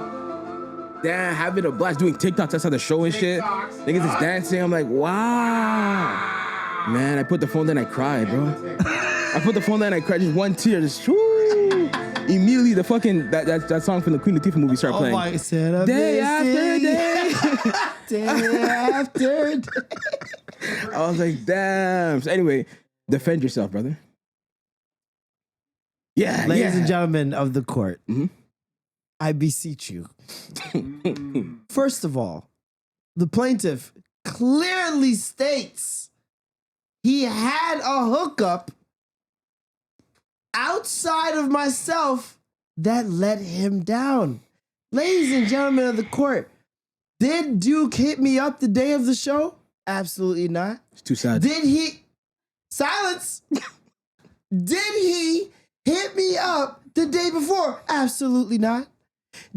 Damn, having a blast doing TikToks outside the show and shit. Niggas is dancing. I'm like, wow. Man, I put the phone down and I cried, bro. I put the phone down and I cried. Just one tear, just whoo. Immediately, the fucking, that song from the Queen Latifah movie started playing. Oh my, said day after day. Day after day. I was like, damn. So anyway, defend yourself, brother. Yeah, Ladies and gentlemen of the court, mm-hmm. I beseech you. First of all, the plaintiff clearly states he had a hookup outside of myself that let him down. Ladies and gentlemen of the court, did Duke hit me up the day of the show? Absolutely not. It's too sad. Did he... Silence. Did he hit me up the day before? Absolutely not.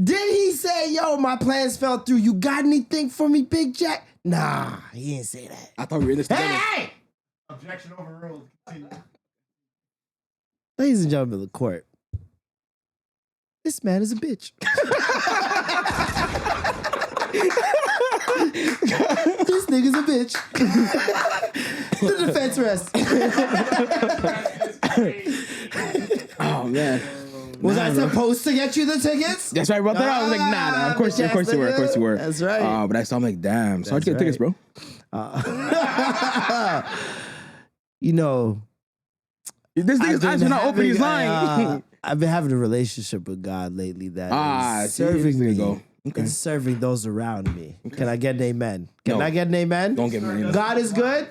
Did he say, yo, my plans fell through. You got anything for me, Big Jack? Nah, he didn't say that. I thought we were in this together. Hey! Objection overruled. Continue. Ladies and gentlemen of the court, this man is a bitch. This nigga's a bitch. The defense rests. Oh, man. Was I supposed to get you the tickets? That's right, I brought that out. I was like, nah. Of course you were. That's right. But I saw him like, damn. So how'd you get tickets, bro? You know, this nigga's eyes are not open. He's lying. I've been having a relationship with God lately that is serving me. Okay. And serving those around me. Okay. Can I get an amen? Can I get an amen? Don't get me an amen. God is good.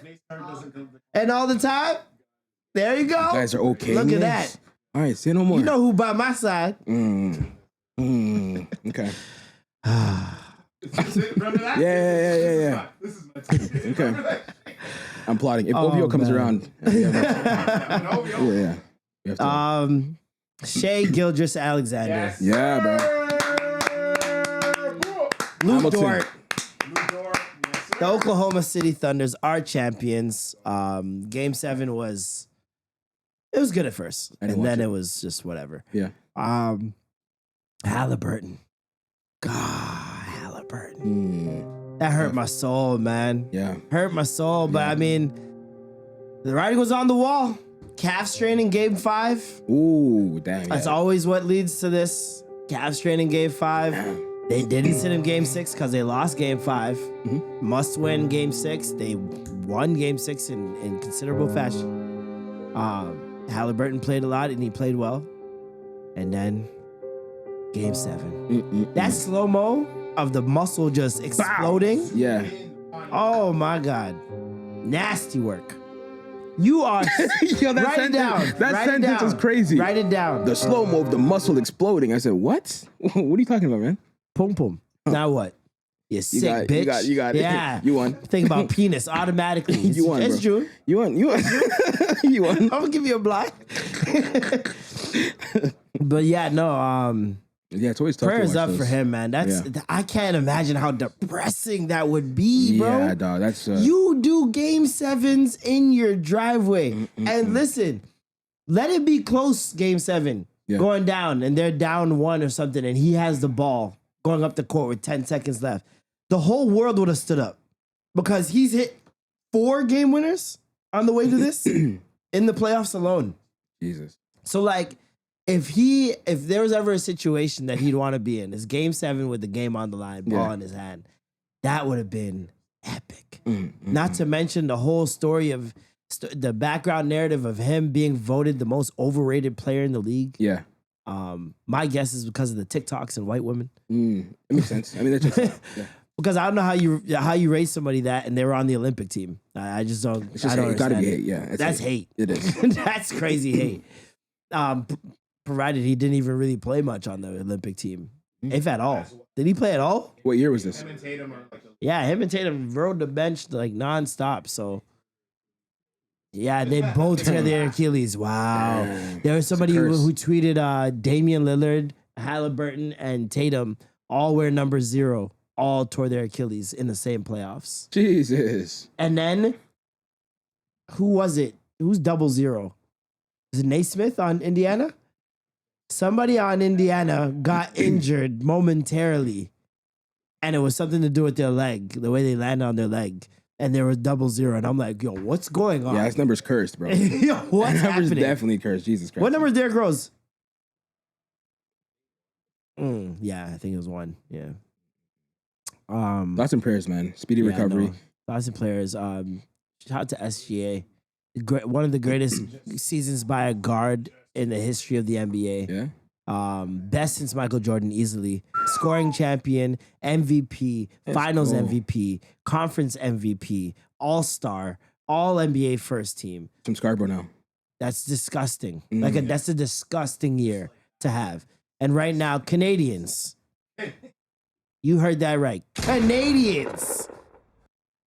And all the time. There you go. You guys are okay. Look at that. All right, say no more. You know who by my side. Okay. Yeah. This is my team. Okay. I'm plotting. If OVO comes around. Yeah. Shea Gildress Alexander. Yes. Yeah, bro. Luke Dort. The Oklahoma City Thunders are champions. Game 7 was good at first. And then it was just whatever. Yeah. Halliburton. God, Halliburton. That hurt my soul, man. Yeah. Hurt my soul, but I mean, the writing was on the wall. Calf strain in Game 5. Ooh, damn. That's always what leads to this. Calf strain in Game 5. They didn't sit in Game 6 because they lost Game 5. Mm-hmm. Must win Game 6. They won Game 6 in considerable fashion. Halliburton played a lot and he played well. And then Game 7. That slow-mo of the muscle just exploding. Bow. Yeah. Oh my God. Nasty work. You are... Yo, that write it down. That sentence is crazy. Write it down. The slow-mo of the muscle exploding. I said, what? What are you talking about, man? Pum pum. Now what? You sick bitch. You got it. Yeah. You won. Think about penis automatically. You won, It's bro. June. You won. You won. I'm gonna give you a block. But yeah, no. Yeah, it's always tough. Prayers to watch up those. for him, man. I can't imagine how depressing that would be, bro. Yeah, dog. That's you do Game 7s in your driveway, and listen, let it be close. Game 7. Going down and they're down 1 or something and he has the ball going up the court with 10 seconds left. The whole world would have stood up because he's hit 4 game winners on the way to this in the playoffs alone. Jesus. So like if there was ever a situation that he'd want to be in, is Game 7 with the game on the line, ball in his hand, that would have been epic. Not to mention the whole story of the background narrative of him being voted the most overrated player in the league. Yeah. My guess is because of the TikToks and white women. It makes sense. I mean, that checks out. Yeah. Because I don't know how you raise somebody that and they were on the Olympic team. I just don't. It's just I don't hate. It gotta understand be it. hate. Yeah, That's hate. It is. That's crazy hate. Provided he didn't even really play much on the Olympic team, if at all. Did he play at all? What year was this? Yeah, him and Tatum rode the bench like nonstop. So, yeah, they both tear their Achilles. Wow. There was somebody who tweeted Damian Lillard, Halliburton, and Tatum all wear number 0. All tore their Achilles in the same playoffs. Jesus. And then, who was it? Who's 00? Is it Naismith on Indiana? Somebody on Indiana got injured momentarily. And it was something to do with their leg, the way they landed on their leg. And there was 00. And I'm like, yo, what's going on? Yeah, his number's cursed, bro. Yo, what's His number's happening? definitely cursed. Jesus Christ. What number is Derrick Rose? Yeah, I think it was 1. Yeah. Thoughts and prayers, man. Speedy recovery. No. Thoughts and players. Shout out to SGA. One of the greatest seasons by a guard in the history of the NBA. Yeah. Best since Michael Jordan, easily. Scoring champion, MVP, Finals MVP, Conference MVP, All-Star, All NBA first team. From Scarborough now. That's disgusting. That's a disgusting year to have. And right now, Canadians. You heard that right. Canadians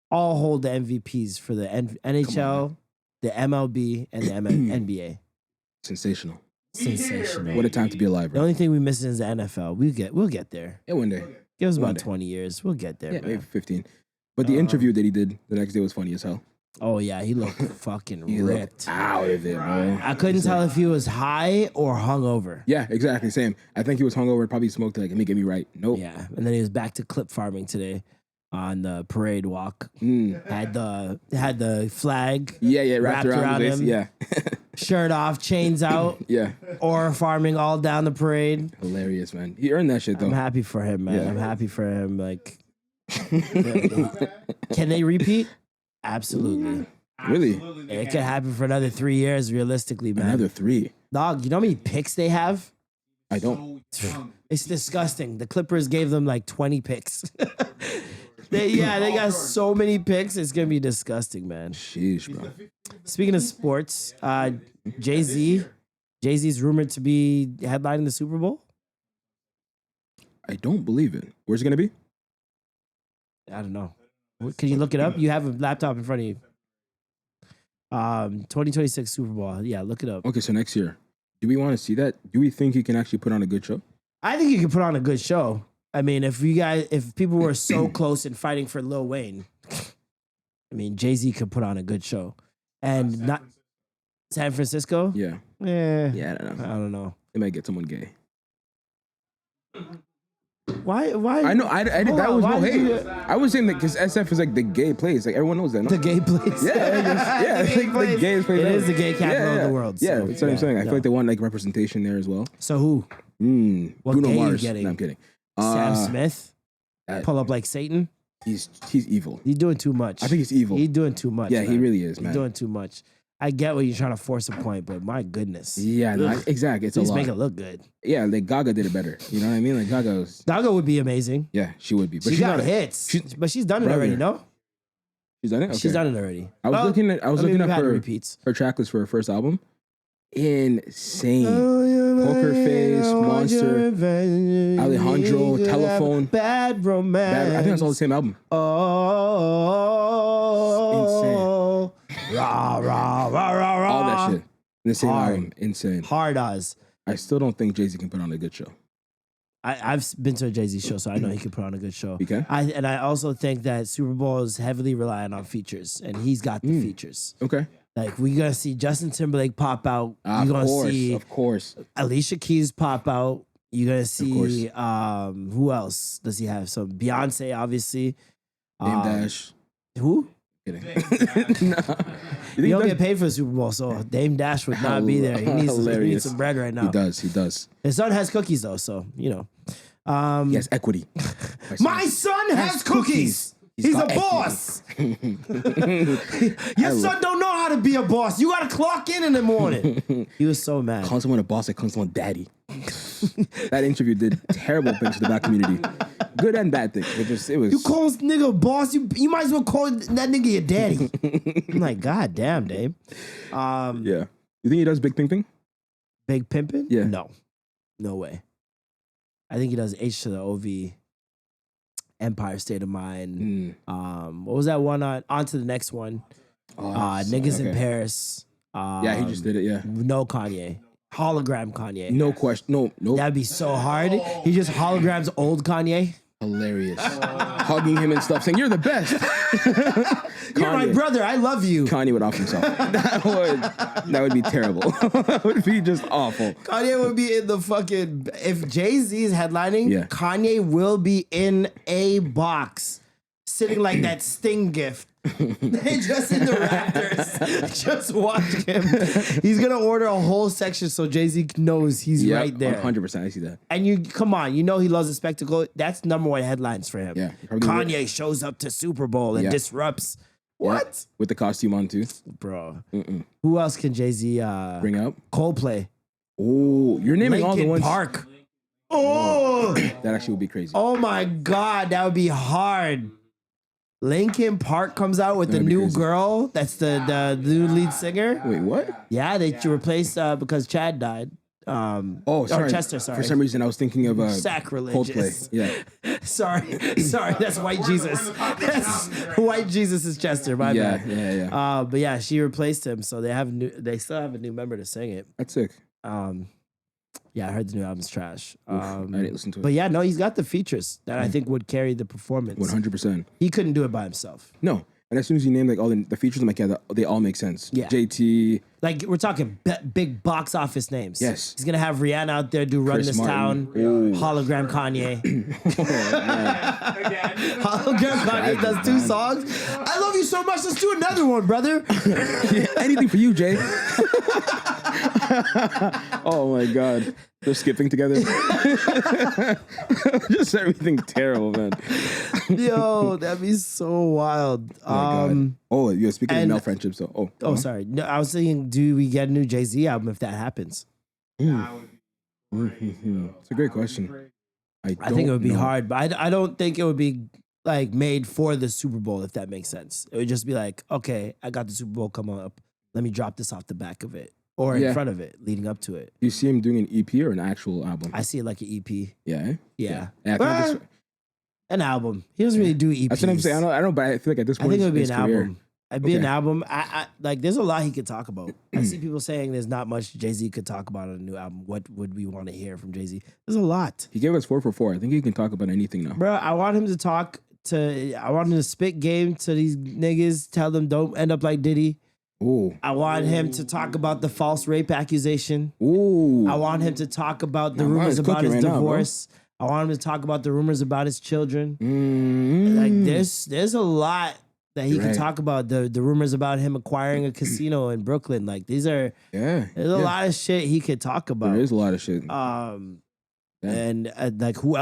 all hold the MVPs for the NHL, the MLB, and the NBA. Sensational. Sensational. What a time to be alive, The bro. only thing we missing is the NFL. We'll get there. Yeah, one day. Give us One about day. 20 years. We'll get there. Yeah, Man. maybe 15. But the interview that he did the next day was funny as hell. Oh yeah, he looked fucking He ripped. looked out of it, bro. I couldn't tell if he was high or hungover. Yeah, exactly. Same. I think he was hungover, probably smoked like, let me get me right. Nope. Yeah, and then he was back to clip farming today on the parade walk. Had the flag. Yeah, wrapped around his him. waist. Yeah. Shirt off, chains out, Yeah. or farming all down the parade. Hilarious, man. He earned that shit, though. I'm happy for him, man. Yeah. I'm happy for him. Like, can they repeat? Absolutely. Really? It could happen for another 3 years, realistically, man. Another 3. Dog, you know how many picks they have? I don't. It's disgusting. The Clippers gave them like 20 picks. They got so many picks. It's gonna be disgusting, man. Sheesh, bro. Speaking of sports, Jay-Z's rumored to be headlining the Super Bowl. I don't believe it. Where's it going to be? I don't know. Can you look it up? You have a laptop in front of you. 2026 Super Bowl. Yeah, look it up. Okay, so next year. Do we want to see that? Do we think he can actually put on a good show? I think you can put on a good show. I mean, if people were so close and fighting for Lil Wayne, I mean, Jay-Z could put on a good show. And not San Francisco? Yeah. Yeah, I don't know. I don't know. They might get someone gay. Why? I know. I Hold that on, was no why did hate. you- I was saying that because SF is like the gay place. Like everyone knows that. No? The gay place. Yeah, it's like the gayest place. It ever. is the gay capital of the world. Yeah, so, that's what I'm saying. I feel like they want like representation there as well. So who? What Bruno gay you Mars. getting? No, I'm kidding. Sam Smith? that- Pull up like Satan? He's evil. He's doing too much. I think he's evil. He's doing too much. Yeah, he man. really is, He's man. doing too much. I get what you're trying to force a point, but my goodness. Yeah, no, exactly. It's Please a lot. make it look good. Yeah, like Gaga did it better. You know what I mean? Like Gaga's. Gaga would be amazing. Yeah, she would be. But She she's got not hits, but she's done it Brother. already, no? She's done it. Okay. She's done it already. I was looking at we've her had repeats. her track list for her first album. Insane. Poker Face, Monster, Alejandro, Telephone. Bad Romance. I think that's all the same album. Oh, rah, rah, rah, rah, rah. All that shit in the same Hard. album. Insane. Hard Oz. I still don't think Jay-Z can put on a good show. I've been to a Jay-Z show, so I know he can put on a good show. He can? I also think that Super Bowl is heavily reliant on features, and he's got the features. Okay. Like, we're going to see Justin Timberlake pop out. You're Of going to course. see Of course. Alicia Keys pop out. You're going to see, course. who else does he have? So Beyonce, obviously. Dame Dash. Who? Kidding. No. You don't get paid for the Super Bowl, so Dame Dash would not be there. He needs some bread right now. He does. His son has cookies, though, so, you know. He has equity. My son has cookies. He's a boss. Your son don't know how to be a boss. You got to clock in the morning. He was so mad. Calling someone a boss, like calling someone daddy. That interview did terrible things to the black community. Good and bad things. It was. You call this nigga a boss? You might as well call that nigga your daddy. I'm like, God damn, Dave. Yeah. You think he does big pimping? Big pimping? Yeah. No way. I think he does H to the OV, Empire State of Mind. What was that one on to the next one? Niggas in Paris. Yeah, he just did it, yeah. No Kanye. Hologram Kanye. No question. No. That'd be so hard. He just holograms old Kanye. Hilarious. Hugging him and stuff, saying, "You're the best." You're my brother. I love you. Kanye would off himself. That would be terrible. That would be just awful. Kanye would be in the fucking... If Jay-Z is headlining, Kanye will be in a box, sitting like that Sting gift. Just in the Raptors. Just watch him. He's going to order a whole section so Jay-Z knows he's right there. 100%. I see that. And you, come on, you know he loves the spectacle. That's #1 headlines for him. Yeah. Kanye shows up to Super Bowl and disrupts. What? With the costume on too. Bro. Who else can Jay-Z bring up? Coldplay. Oh, you're naming all the ones. Park. Oh. That actually would be crazy. Oh my God, that would be hard. Linkin Park comes out with the new girl. That's the new lead singer. Wait, what? Yeah, they replaced because Chad died. Sorry. Or Chester, sorry. For some reason, I was thinking of sacrilegious. Coldplay. Yeah. sorry. That's White Jesus. That's White Jesus is Chester. My bad. Yeah. But yeah, she replaced him, so they still have a new member to sing it. That's sick. Yeah, I heard the new album's trash. I didn't listen to it. But yeah, no, he's got the features that I think would carry the performance. 100%. He couldn't do it by himself. No. And as soon as you name like all the features, I'm like, yeah, they all make sense. Yeah. JT. Like, we're talking big box office names. Yes. He's going to have Rihanna out there do Run Chris This Martin. Town. Hologram Kanye. Hologram Kanye does 2 songs. I love you so much. Let's do another one, brother. Anything for you, Jay. Oh my God. They're skipping together. Just everything terrible, man. Yo, that'd be so wild. You're speaking of male friendships, so sorry. No, I was saying, do we get a new Jay-Z album if that happens? It's a great question. I think it would be hard, but I don't think it would be like made for the Super Bowl, if that makes sense. It would just be like, okay, I got the Super Bowl coming up. Let me drop this off the back of it. Or in front of it, leading up to it. You see him doing an EP or an actual album? I see it like an EP. Yeah? Yeah. An album. He doesn't really do EPs. That's what I'm saying. I don't know, but I feel like at this point, I think it would be an career. album. It'd be an album. I like, there's a lot he could talk about. I see people saying there's not much Jay-Z could talk about on a new album. What would we want to hear from Jay-Z? There's a lot. He gave us 4 for 4. I think he can talk about anything now. Bro, I want him to spit game to these niggas, tell them don't end up like Diddy. Ooh. I want him to talk about the false rape accusation. Ooh. I want him to talk about the rumors about his divorce. I want him to talk about the rumors about his children. Like there's a lot that he can talk about. The rumors about him acquiring a casino in Brooklyn. Like there's a lot of shit he could talk about. There is a lot of shit. And like who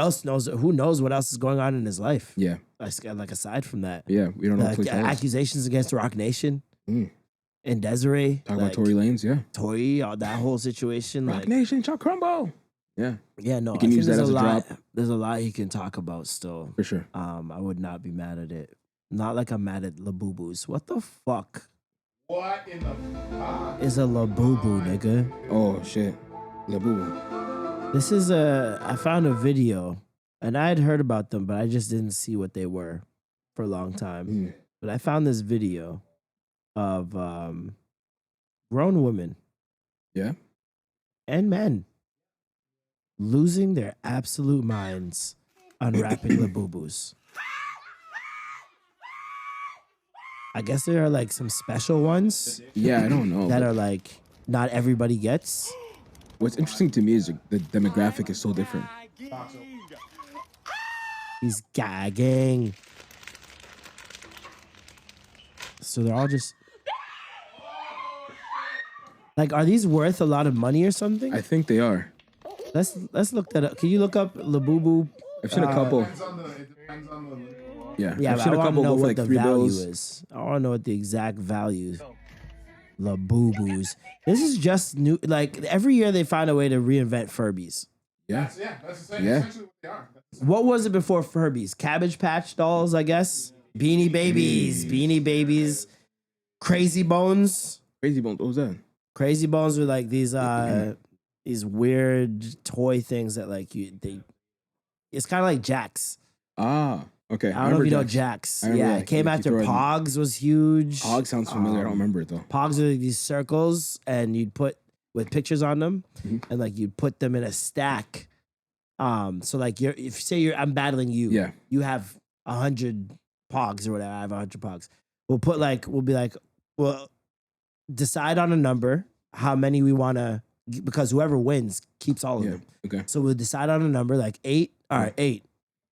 knows what else is going on in his life? Yeah. Like aside from that. Yeah, we don't know. Like, accusations against Rock Nation. And Desiree. Talk about Tory Lanez, Tory, all that whole situation. Rock Nation, Chuck Crumbo. Yeah. Yeah, no. You can use that as a drop. There's a lot he can talk about still. For sure. I would not be mad at it. Not like I'm mad at Labubus. What the fuck? What in the is a Labubu, nigga? Oh, shit. Labubu. This is I found a video, and I had heard about them, but I just didn't see what they were for a long time. But I found this video of grown women, and men losing their absolute minds unwrapping Labubus. I guess there are like some special ones. Yeah, I don't know. That are like not everybody gets. What's interesting to me is the demographic is so different. He's gagging. So they're all just like, are these worth a lot of money or something? I think they are. Let's look that up. Can you look up Labubu? I've seen a couple. Yeah, I've seen I want to know what the $3 value bills. is. I want to know what the exact value. Labubus. This is just new. Like every year they find a way to reinvent Furbies. Yeah. That's essentially what they are. What was it before Furbies? Cabbage Patch dolls, I guess. Beanie Babies. Crazy Bones. Crazy Bones. What was that? Crazy Bones were like these weird toy things that like it's kind of like Jax. Ah, okay. I don't know if you know Jax. Yeah, it came after Pogs was huge. Pogs sounds familiar. I don't remember it though. Pogs are like these circles, and you'd put with pictures on them, and like you'd put them in a stack. So like I'm battling you. Yeah. You have 100 Pogs or whatever. I have 100 Pogs. We'll be like, well, decide on a number, how many we want to, because whoever wins keeps all of them. Okay. So we'll decide on a number like 8. All right, 8.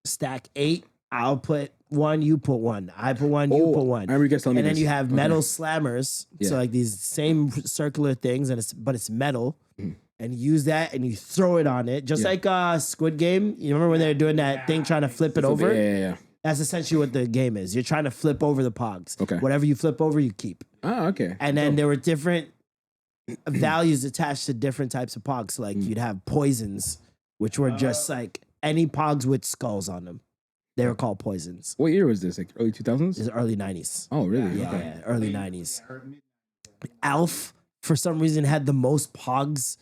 Stack 8. I'll put 1. You put 1. I put 1. You put 1. I remember you guys telling me and then this. you have metal slammers. Yeah. So like these same circular things, but it's metal. And you use that and you throw it on it, just like Squid Game. You remember when they were doing that thing trying to flip it over? Yeah. That's essentially what the game is. You're trying to flip over the Pogs. Okay. Whatever you flip over, you keep. Oh, okay. And then there were different values attached to different types of Pogs. So like you'd have poisons, which were just like any Pogs with skulls on them. They were called poisons. What year was this? Like early 2000s? It's early 90s. Oh, really? Yeah, early 90s. Alf, for some reason, had the most Pogs.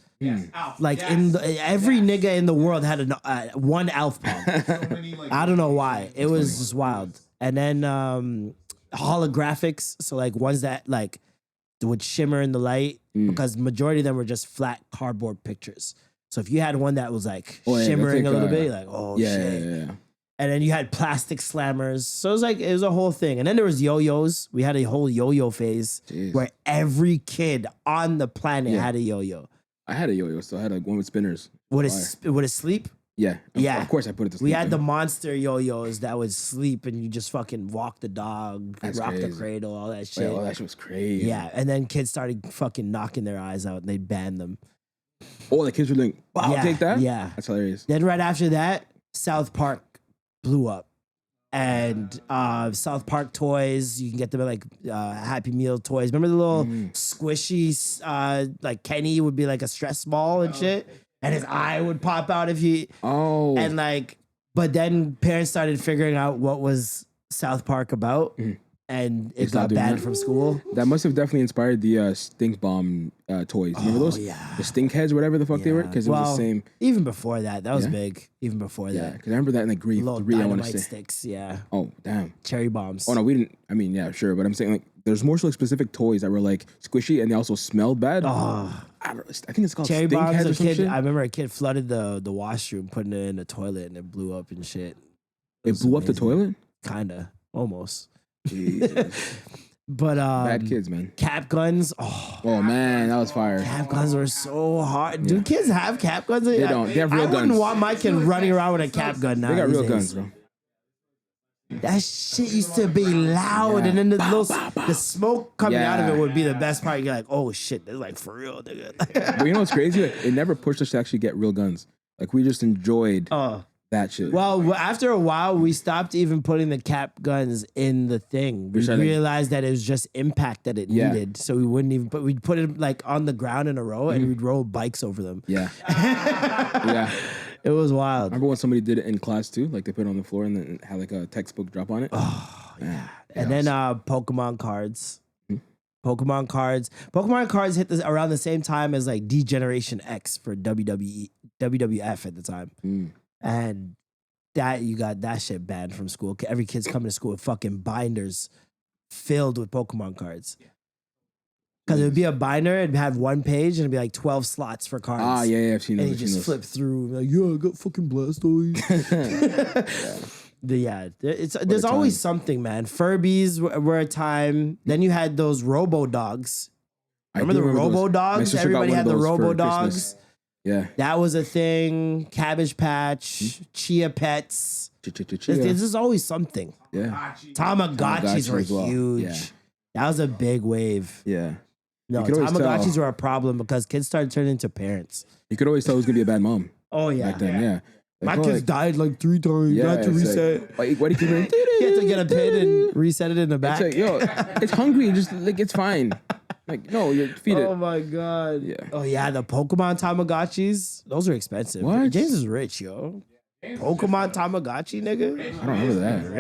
Like every nigga in the world had one Alf Pog. I don't know why. It was just wild. And then holographics, so like ones that like would shimmer in the light, because majority of them were just flat cardboard pictures. So if you had one that was like shimmering a little bit, you're like, oh shit. Yeah. And then you had plastic slammers. So it was a whole thing. And then there was yo-yos. We had a whole yo-yo phase where every kid on the planet had a yo-yo. I had a yo-yo, so I had like one with spinners. Would it sleep? Yeah. Yeah. Of course I put it to sleep. We had the monster yo-yos that would sleep and you just fucking walk the dog, rock the cradle, all that shit. Oh, that shit was crazy. Yeah. And then kids started fucking knocking their eyes out and they banned them. Oh, the kids were like, wow, I'll take that? Yeah. That's hilarious. Then right after that, South Park blew up. And South Park toys, you can get them at like Happy Meal toys. Remember the little squishy, like Kenny would be like a stress ball and shit, and his eye would pop out if you. Oh. And like, but then parents started figuring out what was South Park about, and it got banned from school. That must have definitely inspired the Stink Bomb toys. Remember those? Yeah. The Stink Heads, whatever the fuck they were, because it was the same. Even before that was big. Even before that, because I remember that in like Grift 3. I want to say sticks. Yeah. Oh damn. Cherry bombs. Oh no, we didn't. I mean, yeah, sure, but I'm saying like there's more so like specific toys that were like squishy and they also smelled bad. Oh. I think it's called Cherry Stink bombs. Heads or some shit. I remember a kid flooded the washroom, putting it in the toilet, and it blew up and shit. It blew up the toilet? Kinda, almost. Jesus. But bad kids, man. Cap guns. Oh man, that was fire. Cap guns were so hard. Do kids have cap guns? They don't. They have real guns. I wouldn't want my kid running around with a cap gun now. They got real guns, bro. That shit used to be loud, and then the smoke coming out of it would be the best part. You're like, oh shit, that's like for real, nigga. But you know what's crazy? Like, it never pushed us to actually get real guns. Like we just enjoyed that shit. Well, after a while, we stopped even putting the cap guns in the thing. We realized that it was just impact that it needed, so we wouldn't even put. We'd put it like on the ground in a row, and we'd roll bikes over them. Yeah, yeah. It was wild. Remember when somebody did it in class too? Like they put it on the floor and then had like a textbook drop on it. Oh yeah. And then Pokemon cards. Pokemon cards hit around the same time as like D-Generation X for WWF at the time. And that you got that shit banned from school. Every kid's coming to school with fucking binders filled with Pokemon cards. Because it would be a binder, it'd have one page, and it'd be like 12 slots for cards. Ah, yeah, I've seen those. And you just flip through, like, I got fucking Blastoise. There's always something, man. Furbies were a time. Then you had those Robo Dogs. Remember the Robo Dogs? Everybody had the Robo Dogs. Yeah. That was a thing. Cabbage Patch, Chia Pets. There's always something. Yeah. Tamagotchis were huge. Yeah. That was a big wave. Yeah. No, Tamagotchis were a problem because kids started turning into parents. You could always tell who's gonna be a bad mom. Oh yeah. Back then, yeah. My kids died like 3 times. You had to reset. Like, why do you keep You had to get a pin and reset it in the back. It's like, yo, it's hungry. Just like it's fine. Like, no, you feed it. Oh my god. Yeah. Oh yeah, the Pokemon Tamagotchis. Those are expensive. What? James is rich, yo. Pokemon Tamagotchi, nigga. I don't remember that.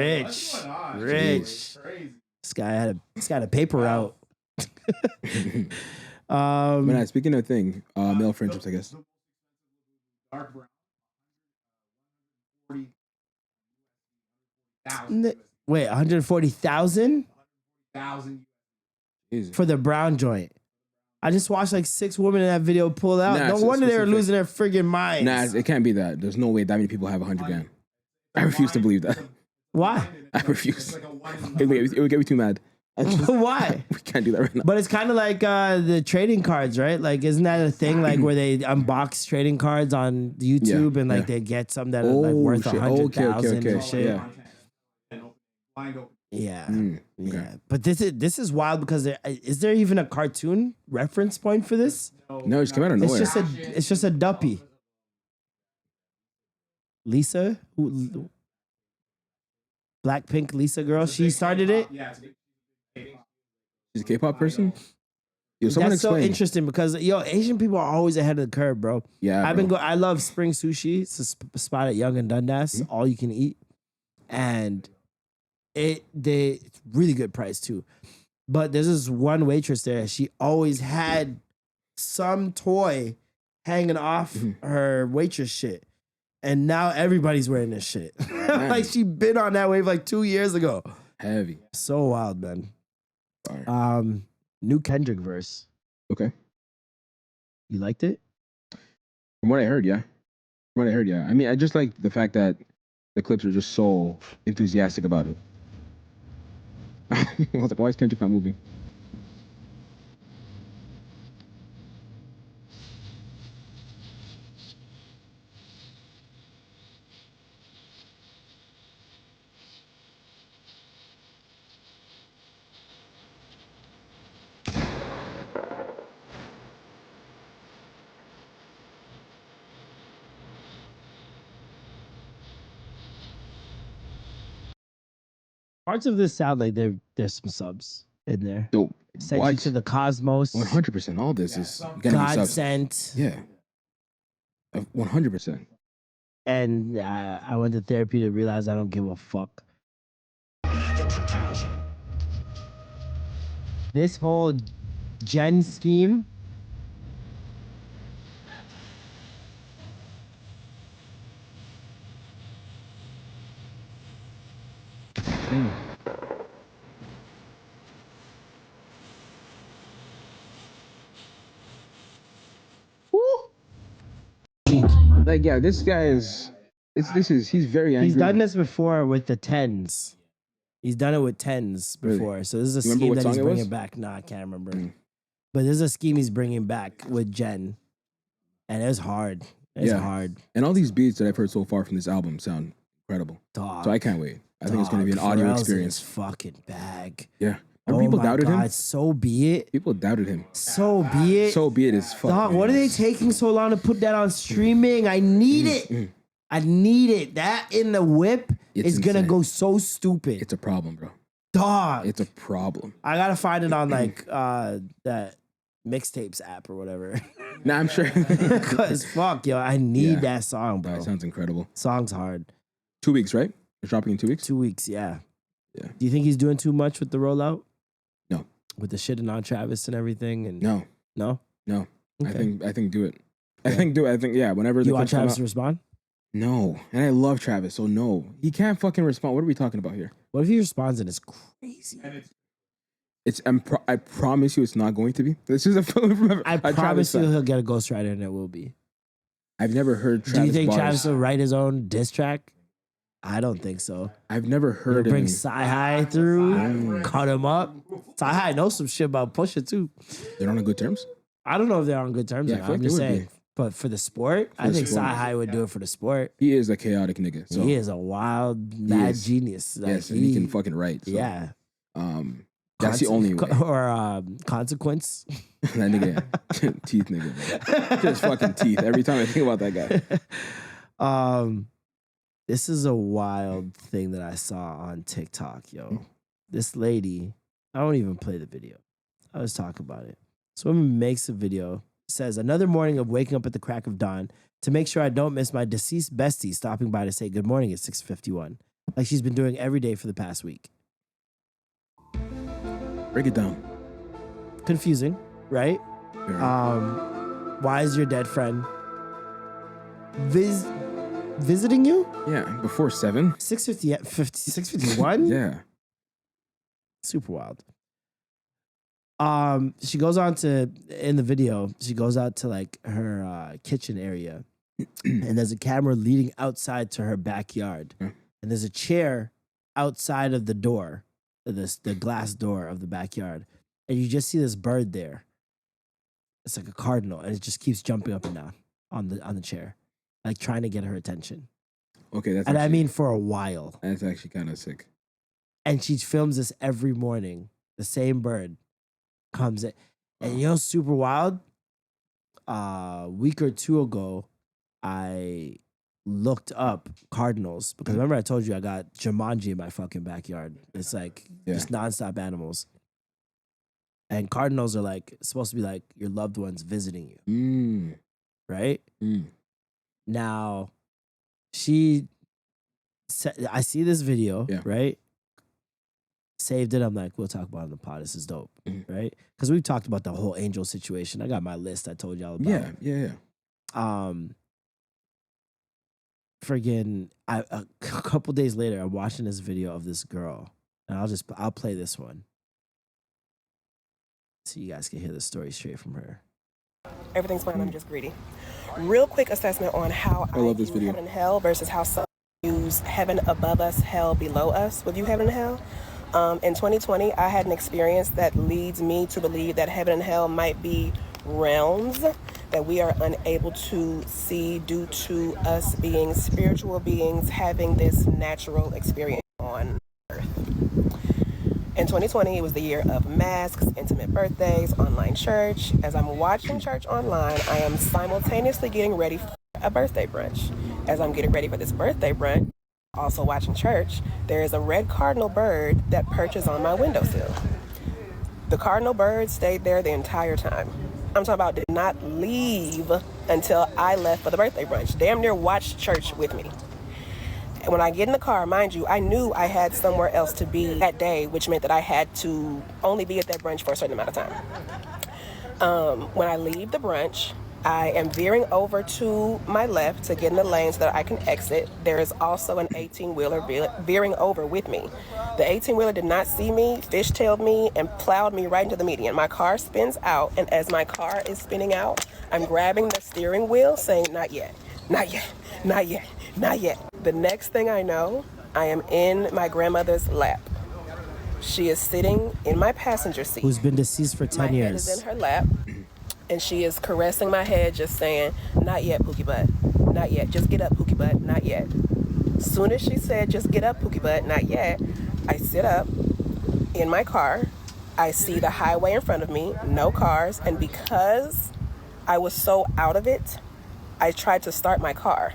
Rich. This guy had a paper route. But nah, speaking of thing, male friendships, I guess. Wait, 140,000 for the brown joint. I just watched like 6 women in that video pull out. Nah, No it's wonder they were specific. losing their friggin' minds. Nah, it can't be that. There's no way that many people have 100 grand. I refuse to believe that. Why? I refuse. It would get me too mad. Why? We can't do that right now. But it's kind of like the trading cards, right? Like, isn't that a thing? Like where they unbox trading cards on YouTube and like they get some that are like worth shit. 100,000 Okay. and shit. Yeah. Yeah. Okay. Yeah. But this is wild because is there even a cartoon reference point for this? No, it just came out of nowhere. It's just a duppy. Lisa, Blackpink Lisa girl, she started it. She's a K-pop person? Yo, someone That's so explain. interesting because Asian people are always ahead of the curve, bro. Yeah, I love Spring Sushi. It's a spot at Young and Dundas, all you can eat, and it's really good price too. But there's this one waitress there. She always had some toy hanging off her waitress shit, and now everybody's wearing this shit. Like she been on that wave like 2 years ago. Heavy. So wild, man. Fire. New Kendrick verse. Okay. You liked it? From what I heard, yeah. I mean, I just like the fact that the Clipse are just so enthusiastic about it. I was like, why is Kendrick not moving? Parts of this sound like there's some subs in there. Yo, Sent you to the cosmos. 100%. All this is gonna be God subs. sent. Yeah. 100%. And I went to therapy to realize I don't give a fuck. This whole gen scheme. Like, yeah, this guy is. He's very angry. He's done this before with the tens. He's done it with tens before. Really? So this is a You remember scheme what that song he's it bringing was? back. Nah, I can't remember. But there's a scheme he's bringing back with Jen. And it's hard. It's hard. And all these beats that I've heard so far from this album sound incredible. Dog. So I can't wait. I think it's going to be an audio Pharrell's in experience. his fucking bag. Yeah. Oh People my doubted God, him. so be it. People doubted him. So be it. So be it is fuck. Dog, what are they taking so long to put that on streaming? I need it. I need it. That in the whip is gonna go so stupid. It's a problem, bro. Dog. It's a problem. I gotta find it on like that mixtapes app or whatever. Nah, I'm sure. Cause fuck, yo, I need that song, bro. That sounds incredible. Song's hard. 2 weeks, right? It's dropping in 2 weeks? 2 weeks, yeah. Yeah. Do you think he's doing too much with the rollout? No. With the shitting on Travis and everything? And No. No? No. Okay. I think do it. I think do it. I think, yeah, whenever You want Travis to respond? No. And I love Travis, so no. He can't fucking respond. What are we talking about here? What if he responds and it's crazy? I promise you it's not going to be. This is a film from I promise you he'll get a ghostwriter and it will be. I've never heard Travis. Do you think bars. Travis will write his own diss track? I don't think so. I've never heard He'll bring him. Sci-Hi through, cut him up. Sci-Hi knows some shit about Pusha too. They're on good terms? I don't know if they're on good terms. Yeah, or I not. feel I'm like just they would saying. be. But for the sport, I the think sport. Sci-Hi would do it for the sport. He is a chaotic nigga. So He is a wild, mad genius. Like, yes, and he can fucking write. So. Yeah. That's the only way. Or Consequence. That nigga, teeth nigga, bro. Just fucking teeth. Every time I think about that guy. This is a wild thing that I saw on TikTok, yo. This lady, I won't even play the video. Let's talk about it. This woman makes a video, says, another morning of waking up at the crack of dawn to make sure I don't miss my deceased bestie stopping by to say good morning at 6:51, like she's been doing every day for the past week. Break it down. Confusing, right? Why is your dead friend visiting you? Yeah, before 7. 6:51? Yeah. Super wild. She goes on to, in the video, she goes out to like her kitchen area and there's a camera leading outside to her backyard. And there's a chair outside of the door, the glass door of the backyard. And you just see this bird there. It's like a cardinal and it just keeps jumping up and down on the chair, like trying to get her attention. Okay, that's and actually, I mean for a while. That's actually kind of sick. And she films this every morning. The same bird comes in. And you know, super wild. A week or two ago, I looked up cardinals because remember I told you I got Jumanji in my fucking backyard. It's like just nonstop animals. And cardinals are like supposed to be like your loved ones visiting you. Right? Now, I see this video, right? Saved it. I'm like, we'll talk about it on the pod. This is dope, right? Because we've talked about the whole angel situation. I got my list I told y'all about. Yeah. Friggin', a couple days later, I'm watching this video of this girl, and I'll play this one so you guys can hear the story straight from her. Everything's fine. I'm just greedy. Real quick assessment on how I love this video. Heaven and hell versus how some use heaven above us, hell below us. With you, heaven and hell. In 2020, I had an experience that leads me to believe that heaven and hell might be realms that we are unable to see due to us being spiritual beings having this natural experience on earth. In 2020, it was the year of masks, intimate birthdays, online church. As I'm watching church online, I am simultaneously getting ready for a birthday brunch. As I'm getting ready for this birthday brunch, also watching church, there is a red cardinal bird that perches on my windowsill. The cardinal bird stayed there the entire time. I'm talking about did not leave until I left for the birthday brunch. Damn near watched church with me. And when I get in the car, mind you, I knew I had somewhere else to be that day, which meant that I had to only be at that brunch for a certain amount of time. When I leave the brunch, I am veering over to my left to get in the lane so that I can exit. There is also an 18-wheeler veering over with me. The 18-wheeler did not see me, fishtailed me, and plowed me right into the median. My car spins out, and as my car is spinning out, I'm grabbing the steering wheel saying, not yet, not yet, not yet, not yet. The next thing I know, I am in my grandmother's lap. She is sitting in my passenger seat. Who's been deceased for 10 years. My head is in her lap. And she is caressing my head, just saying, not yet, Pookie Butt. Not yet. Just get up, Pookie Butt. Not yet. As soon as she said, just get up, Pookie Butt. Not yet. I sit up in my car. I see the highway in front of me, no cars. And because I was so out of it, I tried to start my car.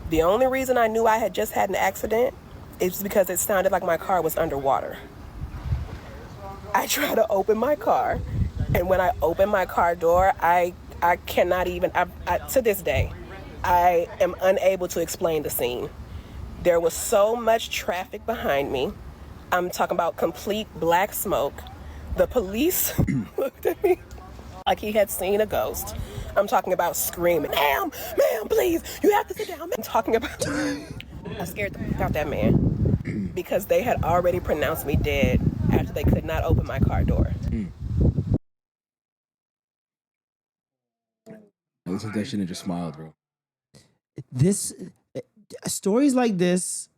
The only reason I knew I had just had an accident is because it sounded like my car was underwater. I tried to open my car. And when I open my car door, I cannot even, to this day, I am unable to explain the scene. There was so much traffic behind me. I'm talking about complete black smoke. The police looked at me like he had seen a ghost. I'm talking about screaming, ma'am, please, you have to sit down. I'm talking about, I scared the fuck out that man because they had already pronounced me dead after they could not open my car door. I listened to that shit and just smiled, bro. Stories like this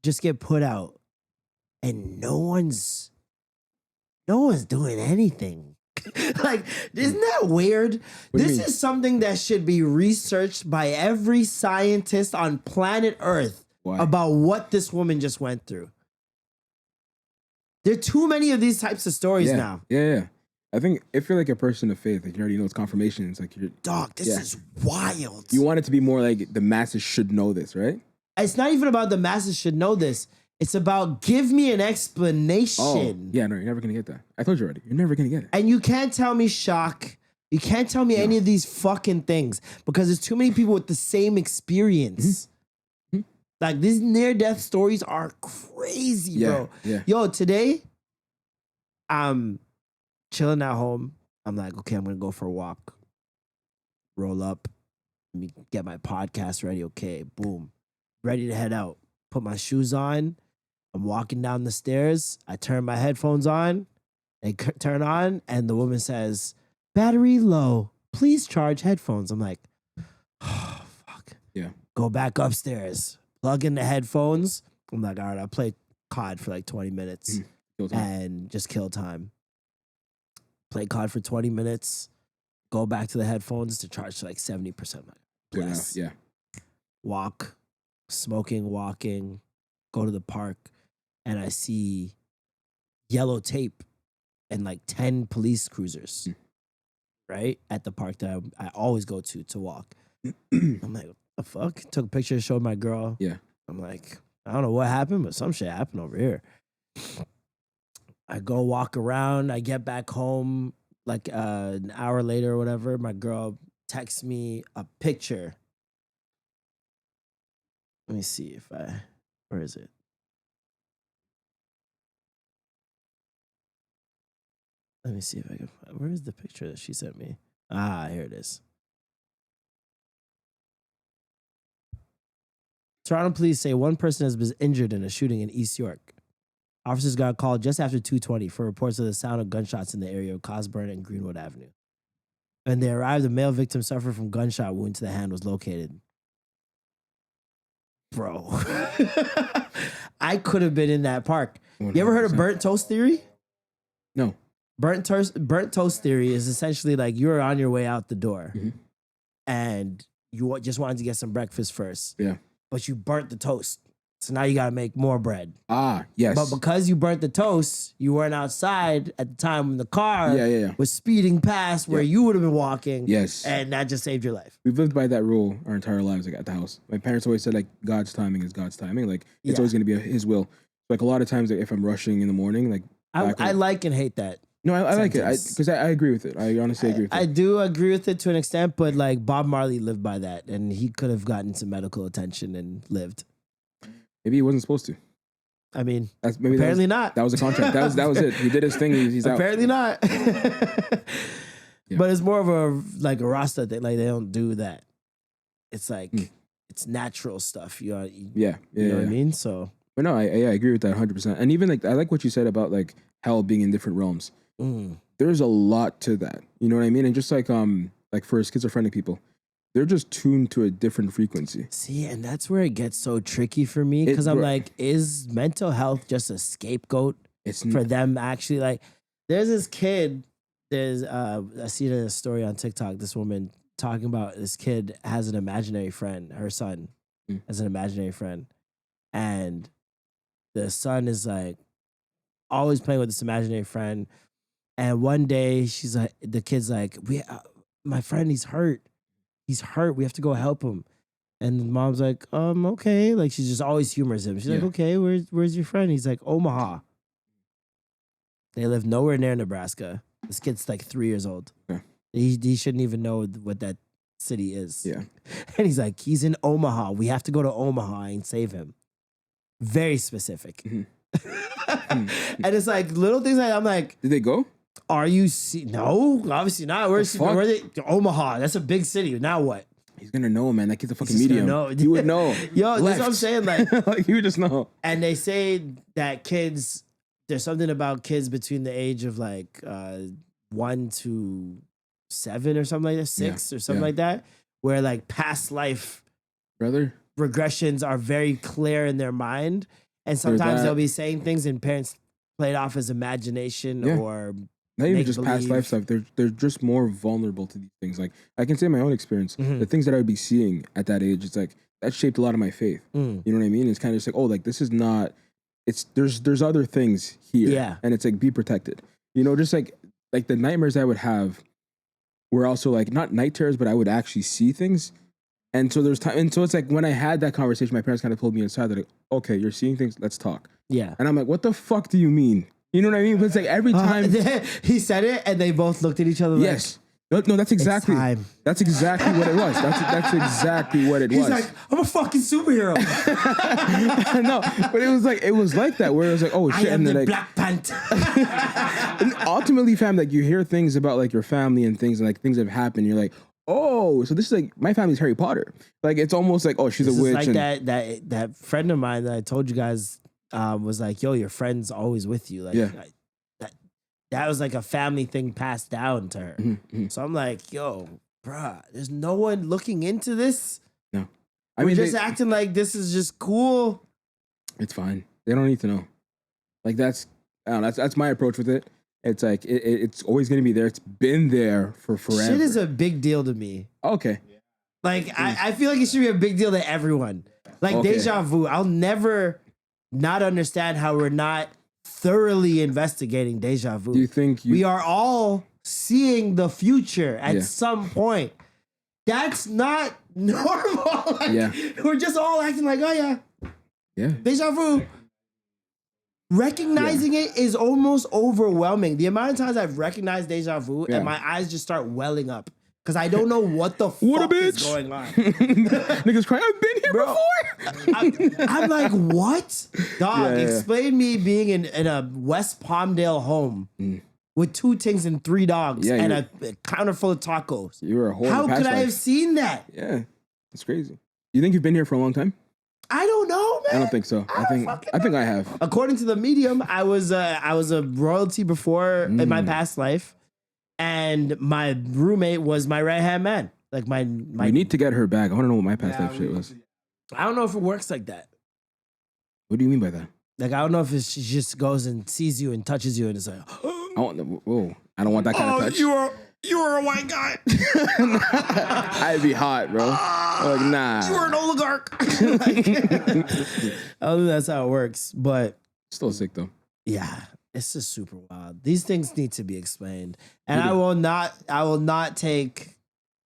just get put out and no one's doing anything. Like, isn't that weird? This is something that should be researched by every scientist on planet Earth about what this woman just went through. There are too many of these types of stories now. Yeah. I think if you're like a person of faith, like you already know it's confirmation. It's like you're dog. This is wild. You want it to be more like the masses should know this, right? It's not even about the masses should know this. It's about give me an explanation. Oh, yeah, no, you're never gonna get that. I told you already. You're never gonna get it. And you can't tell me shock. You can't tell me any of these fucking things because there's too many people with the same experience. Like these near-death stories are crazy, bro. Yeah. Yo, today, I'm chilling at home. I'm like, okay, I'm gonna go for a walk. Roll up. Let me get my podcast ready. Okay, boom. Ready to head out. Put my shoes on. I'm walking down the stairs. I turn my headphones on. They turn on, and the woman says, battery low. Please charge headphones. I'm like, oh, fuck. Yeah. Go back upstairs. Plug in the headphones. I'm like, all right, I'll play COD for like 20 minutes and just kill time. Play COD for 20 minutes. Go back to the headphones to charge to like 70%. Bless. Yeah. Walk. Smoking, walking. Go to the park. And I see yellow tape and like 10 police cruisers, right? At the park that I always go to walk. I'm like, what the fuck? Took a picture, showed my girl. Yeah. I'm like, I don't know what happened, but some shit happened over here. I go walk around. I get back home like an hour later or whatever. My girl texts me a picture. Let me see if where is it? Let me see if I can find, where is the picture that she sent me? Ah, here it is. Toronto police say one person has been injured in a shooting in East York. Officers got called just after 2:20 for reports of the sound of gunshots in the area of Cosburn and Greenwood Avenue. When they arrived, the male victim suffered from gunshot wound to the hand was located. Bro. I could have been in that park. 100%. You ever heard of burnt toast theory? No. Burnt toast theory is essentially like you're on your way out the door and you just wanted to get some breakfast first. Yeah. But you burnt the toast. So now you got to make more bread. Ah, yes. But because you burnt the toast, you weren't outside at the time when the car was speeding past where you would have been walking. Yes. And that just saved your life. We've lived by that rule our entire lives, like at the house. My parents always said, like, God's timing is God's timing. Like, it's always going to be His will. Like, a lot of times, like, if I'm rushing in the morning, like... I like and hate that. No, I like it because I agree with it. I honestly agree with it. I do agree with it to an extent, but like Bob Marley lived by that, and he could have gotten some medical attention and lived. Maybe he wasn't supposed to. I mean, apparently not. That was a contract. That was it. He did his thing. He's out. Apparently not. But it's more of a like a Rasta thing. Like they don't do that. It's like it's natural stuff. You know what I mean? So, but no, I agree with that 100%. And even like I like what you said about like hell being in different realms. There's a lot to that. You know what I mean? And just like for schizophrenic people, they're just tuned to a different frequency. See, and that's where it gets so tricky for me because I'm like, is mental health just a scapegoat for them actually? Like, there's this kid, I seen a story on TikTok, this woman talking about this kid has an imaginary friend, her son has an imaginary friend. And the son is like always playing with this imaginary friend. And one day she's like, the kid's like, my friend, he's hurt. He's hurt. We have to go help him. And the mom's like, okay. Like she just always humors him. She's like, okay, where's your friend? He's like, Omaha. They live nowhere near Nebraska. This kid's like 3 years old. Yeah. He shouldn't even know what that city is. Yeah. And he's like, he's in Omaha. We have to go to Omaha and save him. Very specific. And it's like little things like I'm like, did they go? Are you no, obviously not. Where they? Omaha. That's a big city. Now what? He's gonna know, man. That kid's a fucking medium. He would know. Yo, that's what I'm saying. Like, you would just know. And they say that kids, there's something about kids between the age of like 1 to 7 or something like that, 6 or something like that, where like past life regressions are very clear in their mind, and sometimes they'll be saying things and parents play it off as imagination or. Not even just past life stuff. They're just more vulnerable to these things. Like I can say my own experience. The things that I would be seeing at that age, it's like that shaped a lot of my faith. You know what I mean? It's kind of just like, oh, like this is not. It's there's other things here. Yeah. And it's like be protected. You know, just like the nightmares I would have were also like not night terrors, but I would actually see things. And so there's time, and so it's like when I had that conversation, my parents kind of pulled me aside. They're like, "Okay, you're seeing things. Let's talk." Yeah. And I'm like, "What the fuck do you mean?" You know what I mean? But it's like every time he said it, and they both looked at each other. Yes. No, that's exactly. That's exactly what it was. That's exactly what it was. He's like, I'm a fucking superhero. No, but it was like that where it was like, oh shit, I am and the then like Black Panther. and ultimately, fam, like you hear things about like your family and things and like things have happened. You're like, oh, so this is like my family's Harry Potter. Like it's almost like, oh, she's a witch. Like that friend of mine that I told you guys was like, yo, your friend's always with you. Like that was like a family thing passed down to her. Mm-hmm. So I'm like, yo, bruh, there's no one looking into this. No, We're just acting like this is just cool. It's fine. They don't need to know. Like I don't know. That's my approach with it. It's like it's always gonna be there. It's been there for forever. Shit is a big deal to me. Okay. Like I feel like it should be a big deal to everyone. Like Deja Vu, I'll never not understand how we're not thoroughly investigating Deja Vu. Do you think we are all seeing the future at some point? That's not normal. Like, we're just all acting like, oh yeah, Deja Vu. Recognizing it is almost overwhelming. The amount of times I've recognized Deja Vu and my eyes just start welling up because I don't know what the fuck is going on. Niggas crying, I've been here before. I'm like, what? Dog, explain me being in a West Palmdale home with 2 things and 3 dogs and a counter full of tacos. You were a whore. How could I have seen that? Yeah, it's crazy. You think you've been here for a long time? I don't know, man. I don't think so. I think I have. According to the Medium, I was a royalty before in my past life, and my roommate was my right hand man. Like my. We need to get her back. I want to know what my past life shit was. I don't know if it works like that. What do you mean by that? Like I don't know if she just goes and sees you and touches you and it's like, I don't want that kind of touch. You were a white guy. I'd be hot, bro. Like, nah. You were an oligarch. I don't think that's how it works, but still sick though. Yeah, it's just super wild. These things need to be explained, and I will not take